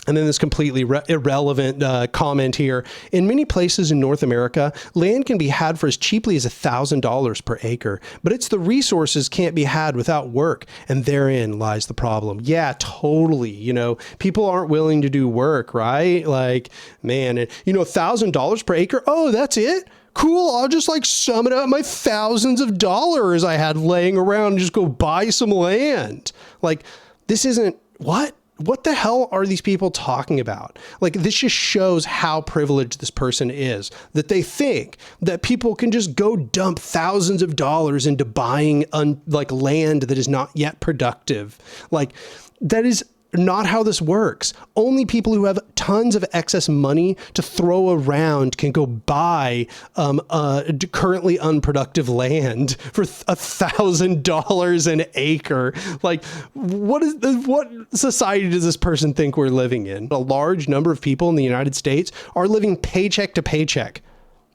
And then this completely irrelevant comment here. In many places in North America, land can be had for as cheaply as $1,000 per acre, but it's the resources can't be had without work. And therein lies the problem. Yeah, totally. You know, people aren't willing to do work, right? Like, man, you know, $1,000 per acre. Oh, that's it? Cool. I'll just like sum it up my thousands of dollars I had laying around and just go buy some land. Like, this isn't what? What the hell are these people talking about? Like, this just shows how privileged this person is, that they think that people can just go dump thousands of dollars into buying like land that is not yet productive. Like, that is not how this works. Only people who have tons of excess money to throw around can go buy currently unproductive land for $1,000 an acre. Like, what society does this person think we're living in? A large number of people in the United States are living paycheck to paycheck.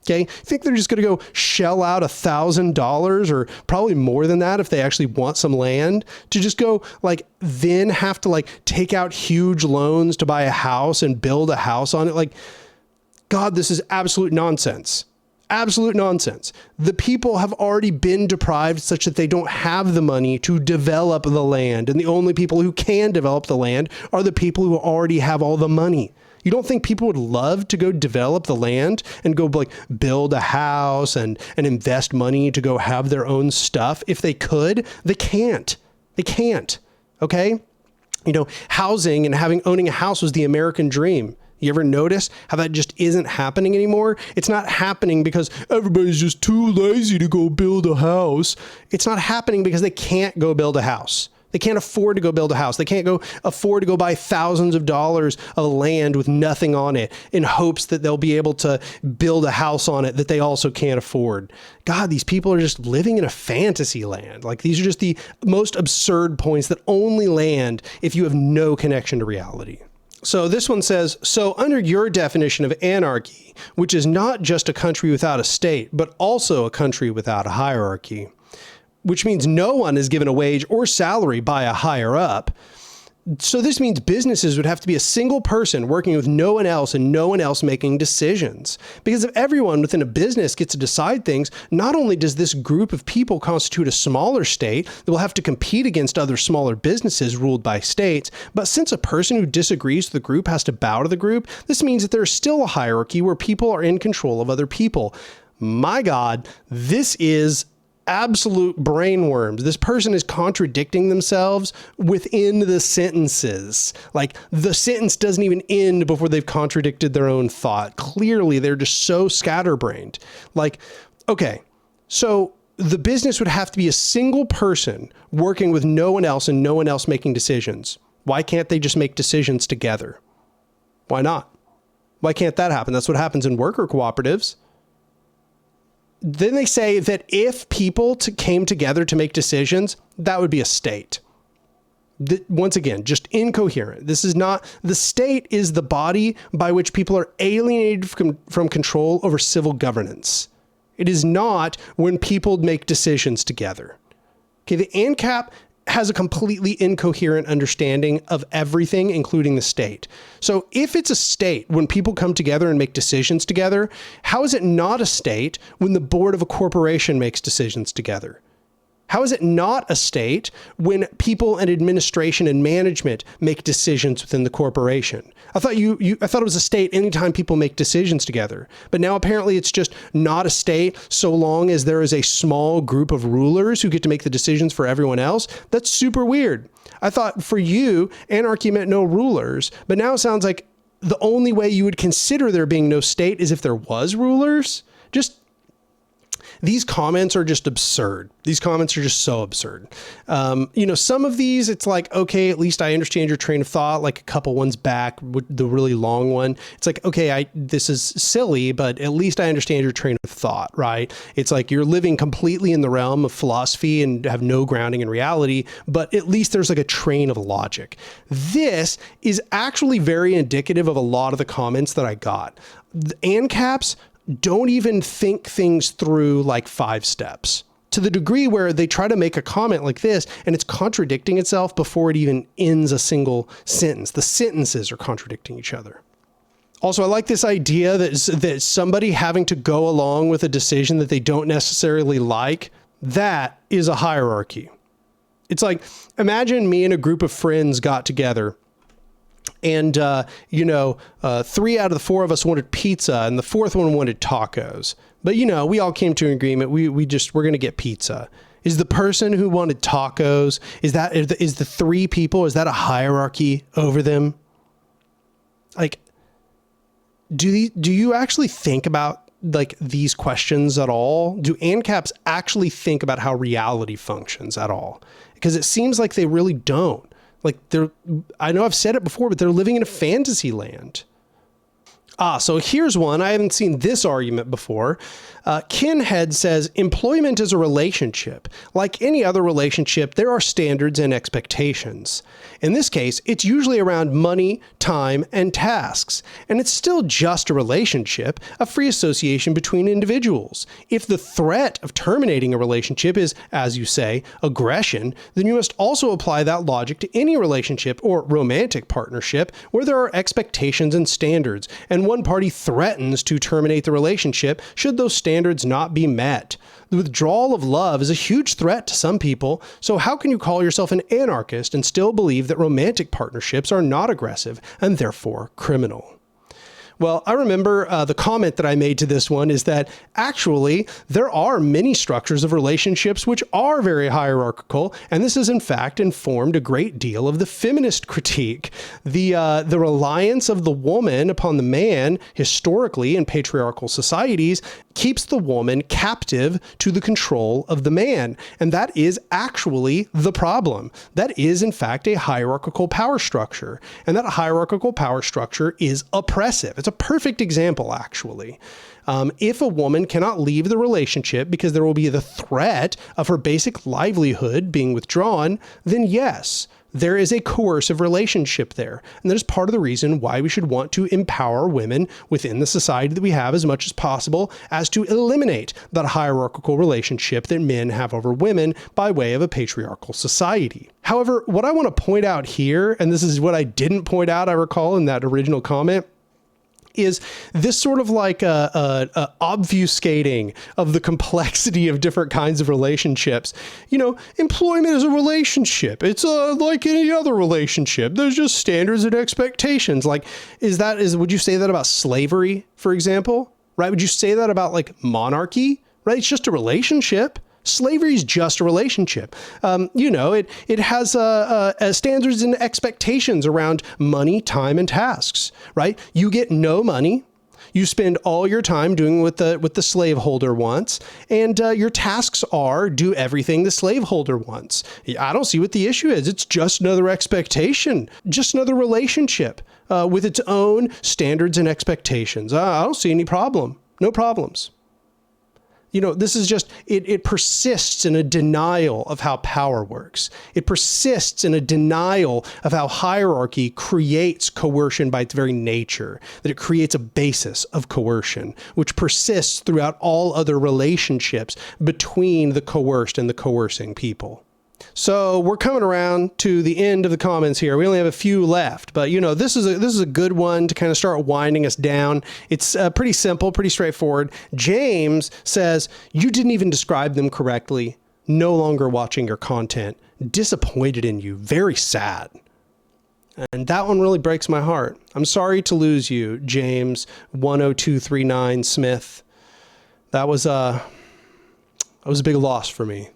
Okay, think they're just going to go shell out $1,000 or probably more than that if they actually want some land to just go like then have to like take out huge loans to buy a house and build a house on it. Like, God, this is absolute nonsense. Absolute nonsense. The people have already been deprived such that they don't have the money to develop the land. And the only people who can develop the land are the people who already have all the money. You don't think people would love to go develop the land and go like build a house and invest money to go have their own stuff? If they could, they can't. They can't. Okay. You know, housing and owning a house was the American dream. You ever notice how that just isn't happening anymore? It's not happening because everybody's just too lazy to go build a house. It's not happening because they can't go build a house. They can't afford to go build a house. They can't go afford to go buy thousands of dollars of land with nothing on it in hopes that they'll be able to build a house on it that they also can't afford. God, these people are just living in a fantasy land. Like, these are just the most absurd points that only land if you have no connection to reality. So this one says, so under your definition of anarchy, which is not just a country without a state, but also a country without a hierarchy, which means no one is given a wage or salary by a higher up. So this means businesses would have to be a single person working with no one else and no one else making decisions. Because if everyone within a business gets to decide things, not only does this group of people constitute a smaller state that will have to compete against other smaller businesses ruled by states, but since a person who disagrees with the group has to bow to the group, this means that there's still a hierarchy where people are in control of other people. My God, this is absolute brainworms. This person is contradicting themselves within the sentences. Like, the sentence doesn't even end before they've contradicted their own thought. Clearly, they're just so scatterbrained. Like, okay, so the business would have to be a single person working with no one else and no one else making decisions. Why can't they just make decisions together? Why not? Why can't that happen? That's what happens in worker cooperatives. Then they say that if people came together to make decisions, that would be a state. Once again, just incoherent. This is not, the state is the body by which people are alienated from control over civil governance. It is not when people make decisions together. Okay, the ANCAP has a completely incoherent understanding of everything, including the state. So if it's a state when people come together and make decisions together, how is it not a state when the board of a corporation makes decisions together? How is it not a state when people and administration and management make decisions within the corporation? I thought I thought it was a state anytime people make decisions together. But now apparently it's just not a state so long as there is a small group of rulers who get to make the decisions for everyone else. That's super weird. I thought for you, anarchy meant no rulers, but now it sounds like the only way you would consider there being no state is if there was rulers. These comments are just absurd. These comments are just so absurd. Some of these, it's like, okay, at least I understand your train of thought, like a couple ones back, the really long one. It's like, okay, this is silly, but at least I understand your train of thought, right? It's like you're living completely in the realm of philosophy and have no grounding in reality, but at least there's like a train of logic. This is actually very indicative of a lot of the comments that I got. The ANCAPs don't even think things through like 5 steps, to the degree where they try to make a comment like this and it's contradicting itself before it even ends a single sentence. The sentences are contradicting each other. Also, I like this idea that somebody having to go along with a decision that they don't necessarily like, that is a hierarchy. It's like, imagine me and a group of friends got together and, 3 out of the 4 of us wanted pizza and the 4th one wanted tacos. But, we all came to an agreement. We're going to get pizza. Is the person who wanted tacos, is the 3 people, is that a hierarchy over them? Like, do you actually think about like these questions at all? Do ANCAPs actually think about how reality functions at all? Because it seems like they really don't. Like I know I've said it before, but they're living in a fantasy land. So here's one. I haven't seen this argument before. Kinhead says, employment is a relationship. Like any other relationship, there are standards and expectations. In this case, it's usually around money, time, and tasks. And it's still just a relationship, a free association between individuals. If the threat of terminating a relationship is, as you say, aggression, then you must also apply that logic to any relationship or romantic partnership where there are expectations and standards, and one party threatens to terminate the relationship should those standards not be met. The withdrawal of love is a huge threat to some people, so how can you call yourself an anarchist and still believe that romantic partnerships are not aggressive and therefore criminal? Well, I remember the comment that I made to this one is that actually there are many structures of relationships which are very hierarchical, and this has in fact informed a great deal of the feminist critique. The reliance of the woman upon the man historically in patriarchal societies keeps the woman captive to the control of the man, and that is actually the problem. That is in fact a hierarchical power structure, and that hierarchical power structure is oppressive. It's a perfect example, actually. If a woman cannot leave the relationship because there will be the threat of her basic livelihood being withdrawn, then yes, there is a coercive relationship there. And that is part of the reason why we should want to empower women within the society that we have as much as possible, as to eliminate that hierarchical relationship that men have over women by way of a patriarchal society. However, what I want to point out here, and this is what I didn't point out, I recall, in that original comment, is this sort of like a obfuscating of the complexity of different kinds of relationships. Employment is a relationship. It's like any other relationship. There's just standards and expectations. Like, would you say that about slavery, for example? Right? Would you say that about like monarchy? Right? It's just a relationship. Slavery is just a relationship. It has standards and expectations around money, time, and tasks, right? You get no money. You spend all your time doing what the slaveholder wants, and your tasks are do everything the slaveholder wants. I don't see what the issue is. It's just another expectation, just another relationship with its own standards and expectations. I don't see any problem. No problems. This is just, it persists in a denial of how power works. It persists in a denial of how hierarchy creates coercion by its very nature, that it creates a basis of coercion, which persists throughout all other relationships between the coerced and the coercing people. So we're coming around to the end of the comments here. We only have a few left, but this is a good one to kind of start winding us down. It's pretty simple, pretty straightforward. James says, you didn't even describe them correctly. no longer watching your content, disappointed in you, very sad. And that one really breaks my heart. I'm sorry to lose you, James 10239 Smith. That was a big loss for me.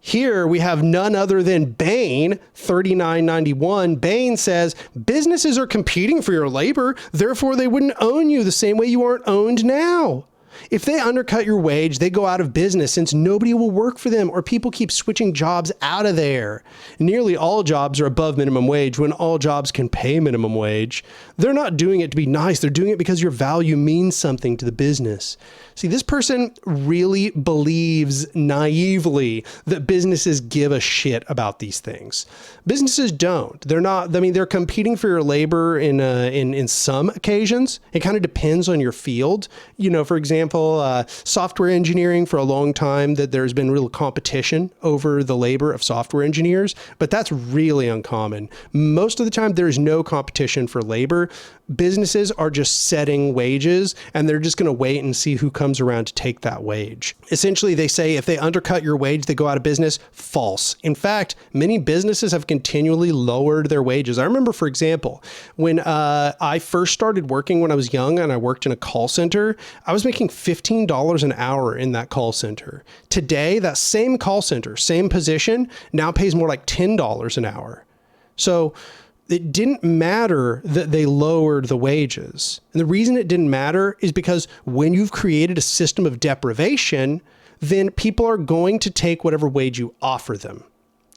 Here we have none other than Bain, 3991. Bain says, businesses are competing for your labor, therefore they wouldn't own you the same way you aren't owned now. If they undercut your wage, they go out of business since nobody will work for them or people keep switching jobs out of there. Nearly all jobs are above minimum wage when all jobs can pay minimum wage. They're not doing it to be nice. They're doing it because your value means something to the business. See, this person really believes naively that businesses give a shit about these things. Businesses don't. They're not. I mean, they're competing for your labor in some occasions. It kind of depends on your field. You know, for example, software engineering, for a long time that there's been real competition over the labor of software engineers, but that's really uncommon. Most of the time, there is no competition for labor. Businesses are just setting wages and they're just going to wait and see who comes around to take that wage. Essentially, they say if they undercut your wage, they go out of business. False. In fact, many businesses have continually lowered their wages. I remember, for example, when I first started working when I was young and I worked in a call center, I was making $15 an hour in that call center. Today, that same call center, same position, now pays more like $10 an hour. So it didn't matter that they lowered the wages. And the reason it didn't matter is because when you've created a system of deprivation, then people are going to take whatever wage you offer them.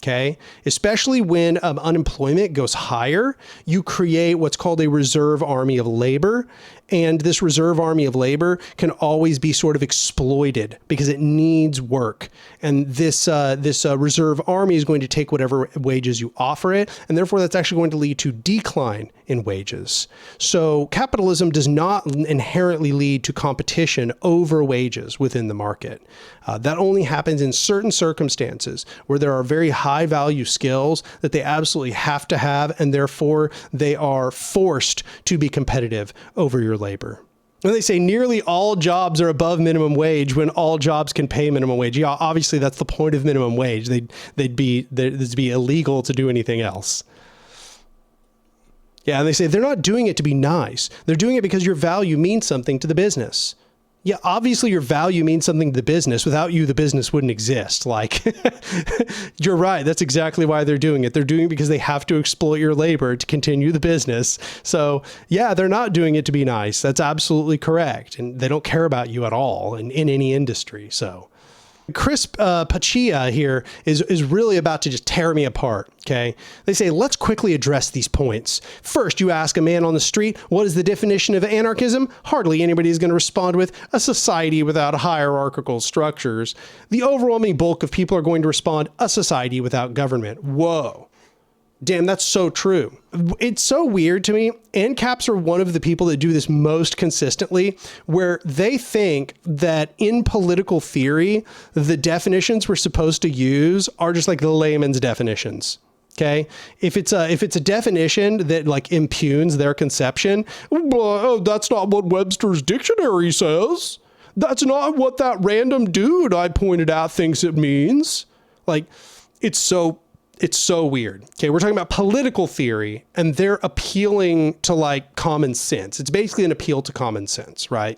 Okay. Especially when unemployment goes higher, you create what's called a reserve army of labor. And this reserve army of labor can always be sort of exploited because it needs work. And this reserve army is going to take whatever wages you offer it. And therefore, that's actually going to lead to decline in wages. So capitalism does not inherently lead to competition over wages within the market. That only happens in certain circumstances where there are very high value skills that they absolutely have to have, and therefore they are forced to be competitive over your labor. And they say nearly all jobs are above minimum wage when all jobs can pay minimum wage. Yeah, obviously that's the point of minimum wage. It'd be illegal to do anything else. Yeah, and they say they're not doing it to be nice. They're doing it because your value means something to the business. Yeah, obviously your value means something to the business. Without you, the business wouldn't exist. Like, you're right. That's exactly why they're doing it. They're doing it because they have to exploit your labor to continue the business. So yeah, they're not doing it to be nice. That's absolutely correct. And they don't care about you at all in any industry. So Chris Pachia here is really about to just tear me apart. Okay. They say, let's quickly address these points. First, you ask a man on the street, what is the definition of anarchism? Hardly anybody is going to respond with a society without hierarchical structures. The overwhelming bulk of people are going to respond, a society without government. Whoa. Damn, that's so true. It's so weird to me. ANCAPs are one of the people that do this most consistently, where they think that in political theory, the definitions we're supposed to use are just like the layman's definitions. Okay. If it's a definition that like impugns their conception, oh, that's not what Webster's dictionary says. That's not what that random dude I pointed out thinks it means. Like, it's so weird. Okay, we're talking about political theory and they're appealing to like common sense. It's basically an appeal to common sense, right?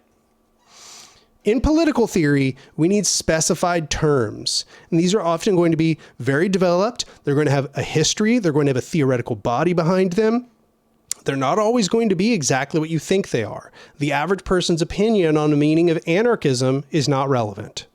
In political theory, we need specified terms. And these are often going to be very developed. They're going to have a history. They're going to have a theoretical body behind them. They're not always going to be exactly what you think they are. The average person's opinion on the meaning of anarchism is not relevant.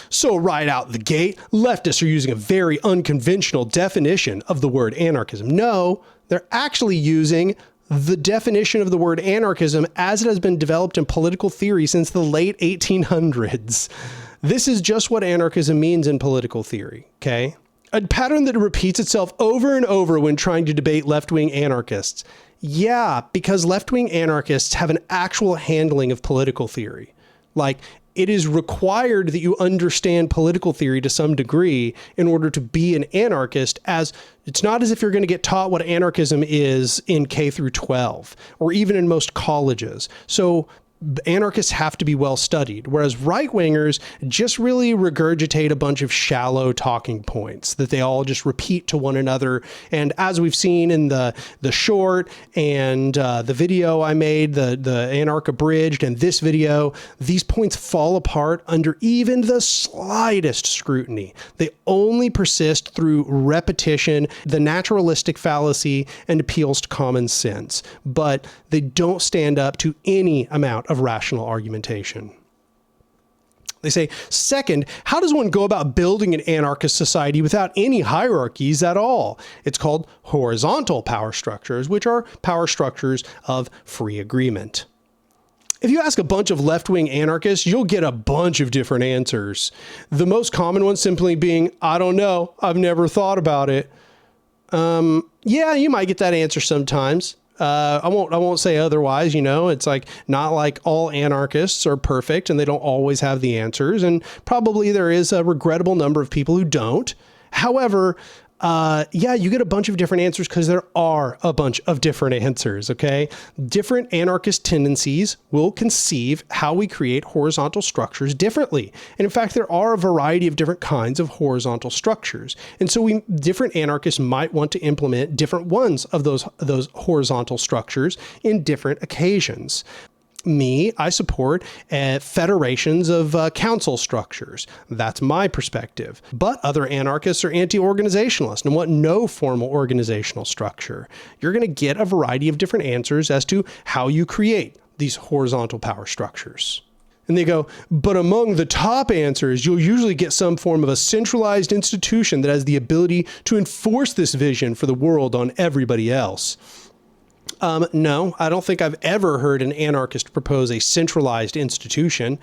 So right out the gate, leftists are using a very unconventional definition of the word anarchism. No, they're actually using the definition of the word anarchism as it has been developed in political theory since the late 1800s. This is just what anarchism means in political theory, okay? A pattern that repeats itself over and over when trying to debate left-wing anarchists. Yeah, because left-wing anarchists have an actual handling of political theory. Like, it is required that you understand political theory to some degree in order to be an anarchist, as it's not as if you're going to get taught what anarchism is in K through 12 or even in most colleges. So anarchists have to be well studied, whereas right-wingers just really regurgitate a bunch of shallow talking points that they all just repeat to one another. And as we've seen in the short and the video I made, the Anark abridged, and this video, these points fall apart under even the slightest scrutiny. They only persist through repetition, the naturalistic fallacy, and appeals to common sense, but they don't stand up to any amount of rational argumentation. They say, second, how does one go about building an anarchist society without any hierarchies at all? It's called horizontal power structures, which are power structures of free agreement. If you ask a bunch of left-wing anarchists, you'll get a bunch of different answers. The most common one simply being, I don't know, I've never thought about it. Yeah, you might get that answer sometimes. I won't say otherwise, it's like not like all anarchists are perfect and they don't always have the answers. And probably there is a regrettable number of people who don't. However, yeah, you get a bunch of different answers because there are a bunch of different answers, okay? Different anarchist tendencies will conceive how we create horizontal structures differently. And in fact, there are a variety of different kinds of horizontal structures. And so different anarchists might want to implement different ones of those horizontal structures in different occasions. I support federations of council structures. That's my perspective. But other anarchists are anti-organizationalist and want no formal organizational structure. You're going to get a variety of different answers as to how you create these horizontal power structures. And they go, but among the top answers, you'll usually get some form of a centralized institution that has the ability to enforce this vision for the world on everybody else. No, I don't think I've ever heard an anarchist propose a centralized institution.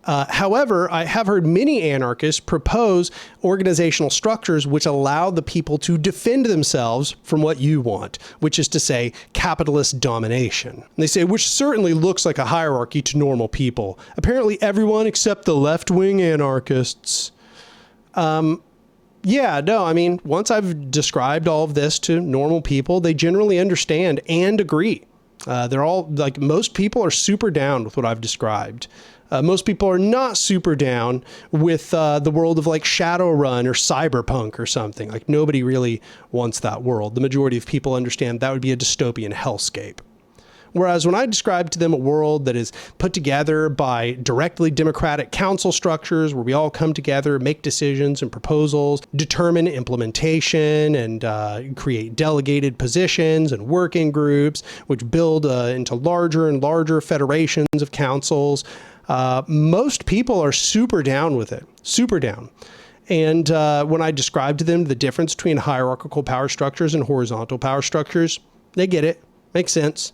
However, I have heard many anarchists propose organizational structures which allow the people to defend themselves from what you want, which is to say capitalist domination. And they say, which certainly looks like a hierarchy to normal people. Apparently everyone except the left-wing anarchists. Yeah, no, I mean, once I've described all of this to normal people, they generally understand and agree. They're all, like, most people are super down with what I've described. Most people are not super down with the world of like Shadowrun or Cyberpunk or something. Like, nobody really wants that world. The majority of people understand that would be a dystopian hellscape. Whereas when I describe to them a world that is put together by directly democratic council structures where we all come together, make decisions and proposals, determine implementation, and create delegated positions and working groups, which build into larger and larger federations of councils, most people are super down with it, super down. And when I describe to them the difference between hierarchical power structures and horizontal power structures, they get it, makes sense.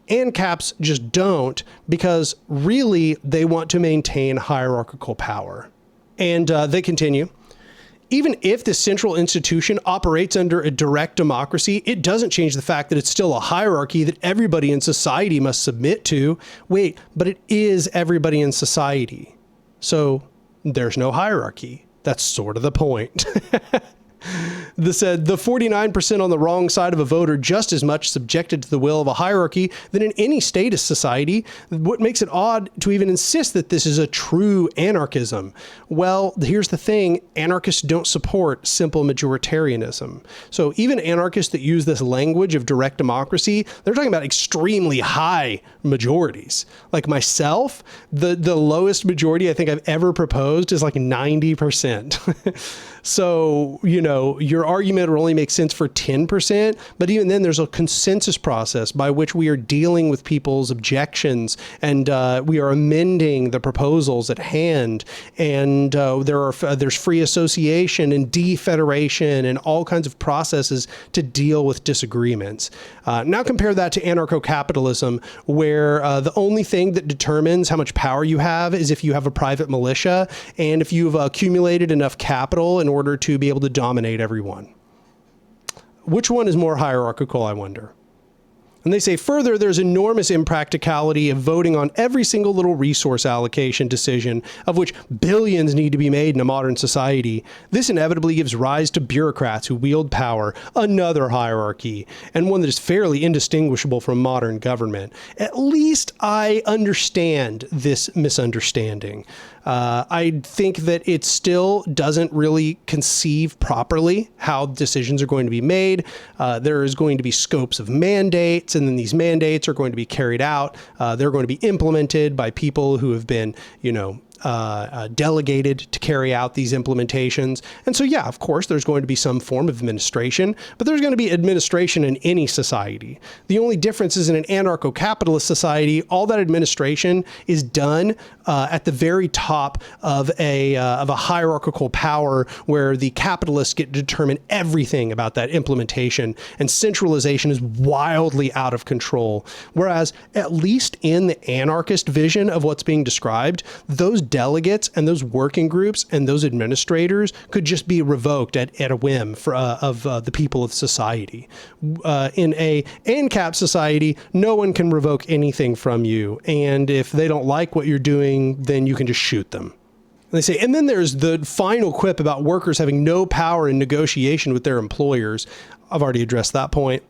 ANCAPs just don't, because really they want to maintain hierarchical power. And they continue, even if the central institution operates under a direct democracy, it doesn't change the fact that it's still a hierarchy that everybody in society must submit to. Wait, but it is everybody in society. So there's no hierarchy. That's sort of the point. The 49% on the wrong side of a vote are just as much subjected to the will of a hierarchy than in any status society. What makes it odd to even insist that this is a true anarchism? Well, here's the thing. Anarchists don't support simple majoritarianism. So even anarchists that use this language of direct democracy, they're talking about extremely high majorities. Like myself, the lowest majority I think I've ever proposed is like 90%. So, your argument will only make sense for 10%, but even then there's a consensus process by which we are dealing with people's objections, and we are amending the proposals at hand, and there's free association and defederation and all kinds of processes to deal with disagreements. Now compare that to anarcho-capitalism, where the only thing that determines how much power you have is if you have a private militia and if you've accumulated enough capital in order to be able to dominate everyone. Which one is more hierarchical, I wonder? And they say further, there's enormous impracticality of voting on every single little resource allocation decision, of which billions need to be made in a modern society. This inevitably gives rise to bureaucrats who wield power, another hierarchy, and one that is fairly indistinguishable from modern government. At least I understand this misunderstanding. I think that it still doesn't really conceive properly how decisions are going to be made. There is going to be scopes of mandates, and then these mandates are going to be carried out. They're going to be implemented by people who have been, delegated to carry out these implementations. And so, yeah, of course, there's going to be some form of administration, but there's going to be administration in any society. The only difference is in an anarcho-capitalist society, all that administration is done at the very top of a hierarchical power where the capitalists get to determine everything about that implementation, and centralization is wildly out of control. Whereas, at least in the anarchist vision of what's being described, those delegates and those working groups and those administrators could just be revoked at a whim of the people of society. In a ANCAP society, no one can revoke anything from you. And if they don't like what you're doing, then you can just shoot them. They say, and then there's the final quip about workers having no power in negotiation with their employers. I've already addressed that point.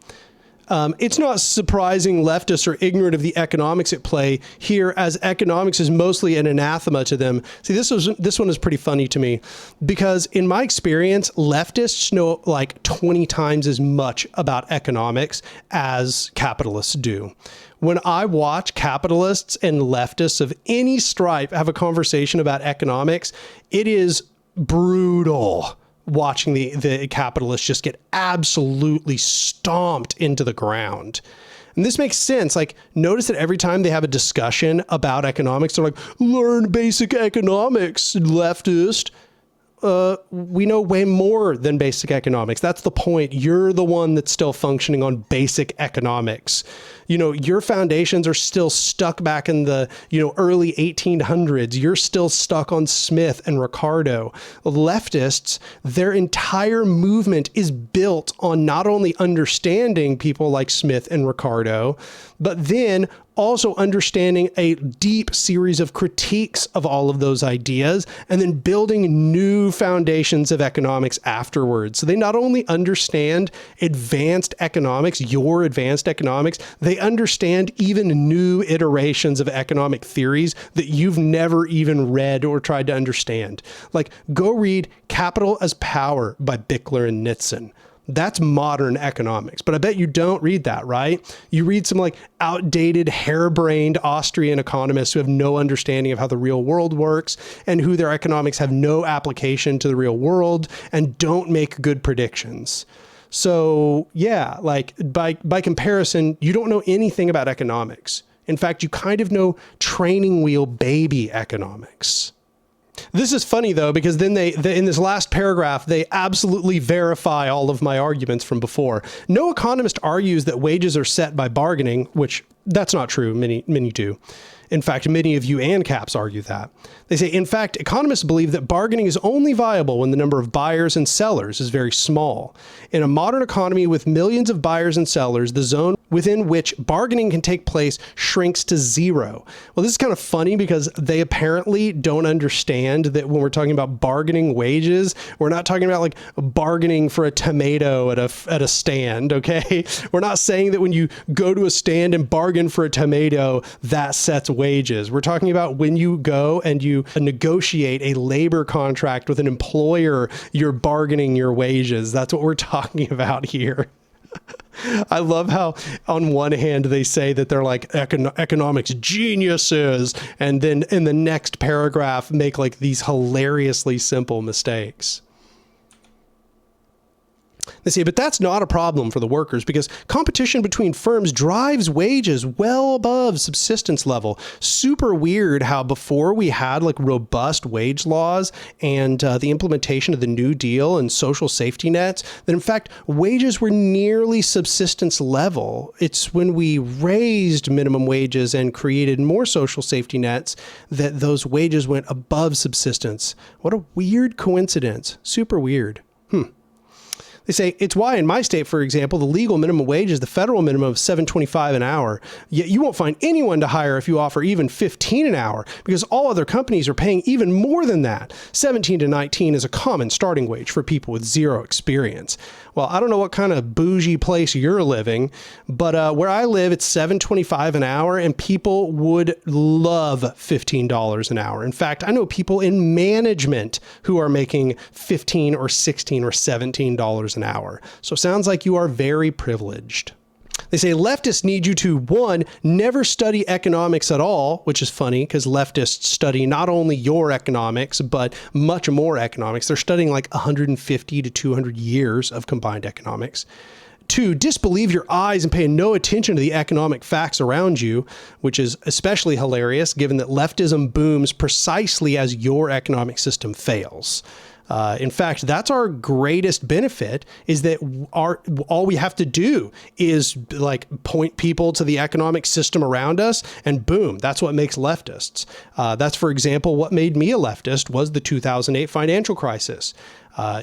It's not surprising leftists are ignorant of the economics at play here, as economics is mostly an anathema to them. See, this one is pretty funny to me, because in my experience, leftists know like 20 times as much about economics as capitalists do. When I watch capitalists and leftists of any stripe have a conversation about economics, it is brutal watching the capitalists just get absolutely stomped into the ground. And this makes sense. Like, notice that every time they have a discussion about economics, they're like, learn basic economics, leftist. We know way more than basic economics. That's the point. You're the one that's still functioning on basic economics. Your foundations are still stuck back in the, early 1800s. You're still stuck on Smith and Ricardo. Leftists, their entire movement is built on not only understanding people like Smith and Ricardo, but then also understanding a deep series of critiques of all of those ideas and then building new foundations of economics afterwards. So they not only understand advanced economics, your advanced economics, they understand even new iterations of economic theories that you've never even read or tried to understand. Like, go read Capital as Power by Bickler and Nitzan. That's modern economics, but I bet you don't read that, right? You read some like outdated, harebrained Austrian economists who have no understanding of how the real world works and who their economics have no application to the real world and don't make good predictions. So yeah, like by comparison, you don't know anything about economics. In fact, you kind of know training wheel baby economics. This is funny, though, because then they in this last paragraph, they absolutely verify all of my arguments from before. No economist argues that wages are set by bargaining, which that's not true. Many do. In fact, many of you ANCAPs argue that. They say, in fact, economists believe that bargaining is only viable when the number of buyers and sellers is very small. In a modern economy with millions of buyers and sellers, the zone within which bargaining can take place shrinks to zero. Well, this is kind of funny because they apparently don't understand that when we're talking about bargaining wages, we're not talking about like bargaining for a tomato at a stand, okay? We're not saying that when you go to a stand and bargain for a tomato, that sets wages. We're talking about when you go and you negotiate a labor contract with an employer, you're bargaining your wages. That's what we're talking about here. I love how on one hand they say that they're like economics geniuses, and then in the next paragraph make like these hilariously simple mistakes. They say, but that's not a problem for the workers because competition between firms drives wages well above subsistence level. Super weird how before we had like robust wage laws and the implementation of the New Deal and social safety nets, that in fact, wages were nearly subsistence level. It's when we raised minimum wages and created more social safety nets that those wages went above subsistence. What a weird coincidence. Super weird. They say it's why in my state, for example, the legal minimum wage is the federal minimum of $7.25 an hour. Yet you won't find anyone to hire if you offer even $15 an hour, because all other companies are paying even more than that. 17 to 19 is a common starting wage for people with zero experience. Well, I don't know what kind of bougie place you're living, but where I live, it's $7.25 an hour, and people would love $15 an hour. In fact, I know people in management who are making $15 or $16 or $17 an hour. So sounds like you are very privileged. They say leftists need you to, one, never study economics at all, which is funny because leftists study not only your economics, but much more economics. They're studying like 150 to 200 years of combined economics. Two, disbelieve your eyes and pay no attention to the economic facts around you, which is especially hilarious given that leftism booms precisely as your economic system fails. In fact, that's our greatest benefit, is that all we have to do is like point people to the economic system around us, and boom, that's what makes leftists. That's, for example, what made me a leftist was the 2008 financial crisis.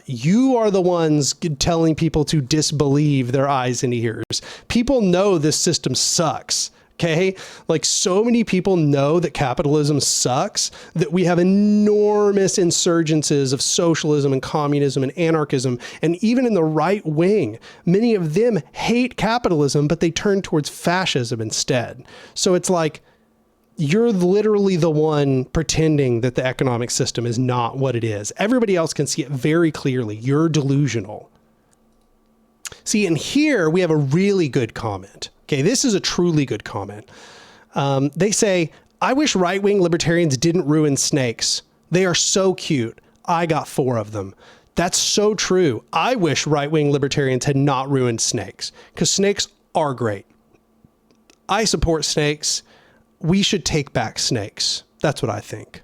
You are the ones telling people to disbelieve their eyes and ears. People know this system sucks. Okay. Like, so many people know that capitalism sucks that we have enormous insurgences of socialism and communism and anarchism. And even in the right wing, many of them hate capitalism, but they turn towards fascism instead. So it's like, you're literally the one pretending that the economic system is not what it is. Everybody else can see it very clearly. You're delusional. See, and here we have a really good comment. Okay, this is a truly good comment. They say, I wish right-wing libertarians didn't ruin snakes. They are so cute. I got 4 of them. That's so true. I wish right-wing libertarians had not ruined snakes, because snakes are great. I support snakes. We should take back snakes. That's what I think.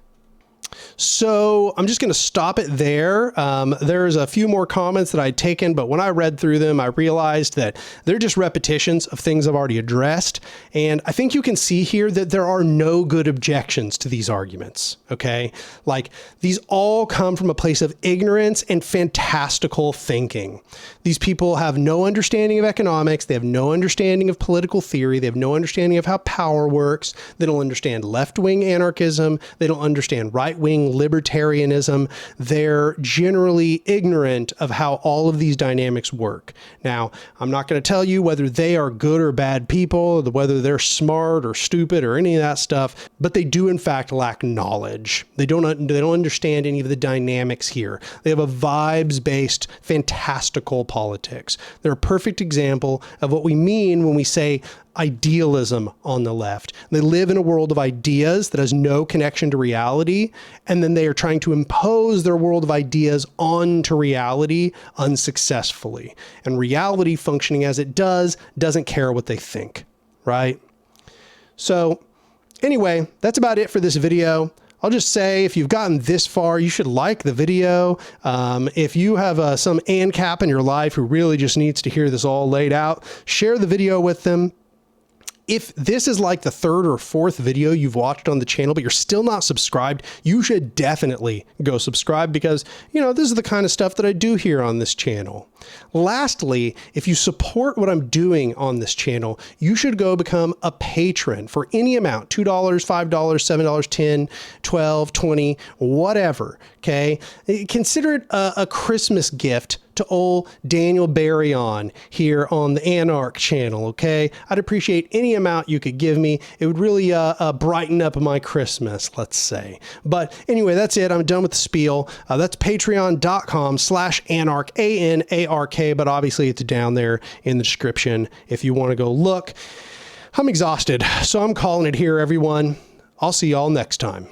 So I'm just going to stop it there. There's a few more comments that I'd taken, but when I read through them, I realized that they're just repetitions of things I've already addressed. And I think you can see here that there are no good objections to these arguments. Okay. Like, these all come from a place of ignorance and fantastical thinking. These people have no understanding of economics. They have no understanding of political theory. They have no understanding of how power works. They don't understand left-wing anarchism. They don't understand right-wing libertarianism. They're generally ignorant of how all of these dynamics work. Now, I'm not going to tell you whether they are good or bad people, whether they're smart or stupid or any of that stuff, but they do in fact lack knowledge. They don't understand any of the dynamics here. They have a vibes-based, fantastical politics. They're a perfect example of what we mean when we say idealism on the left. They live in a world of ideas that has no connection to reality, and then they are trying to impose their world of ideas onto reality unsuccessfully. And reality, functioning as it does, doesn't care what they think, right? So anyway, that's about it for this video. I'll just say, if you've gotten this far, you should like the video. If you have some ANCAP in your life who really just needs to hear this all laid out, share the video with them. If this is like the 3rd or 4th video you've watched on the channel, but you're still not subscribed, you should definitely go subscribe, because, you know, this is the kind of stuff that I do here on this channel. Lastly, if you support what I'm doing on this channel, you should go become a patron for any amount, $2, $5, $7, $10, $12, $20, whatever. Okay. Consider it a Christmas gift to old Daniel Baryon here on the Anark channel. Okay. I'd appreciate any amount you could give me. It would really brighten up my Christmas, let's say. But anyway, that's it. I'm done with the spiel. That's patreon.com/Anark, ANARK, but obviously it's down there in the description if you want to go look. I'm exhausted, so I'm calling it here, everyone. I'll see y'all next time.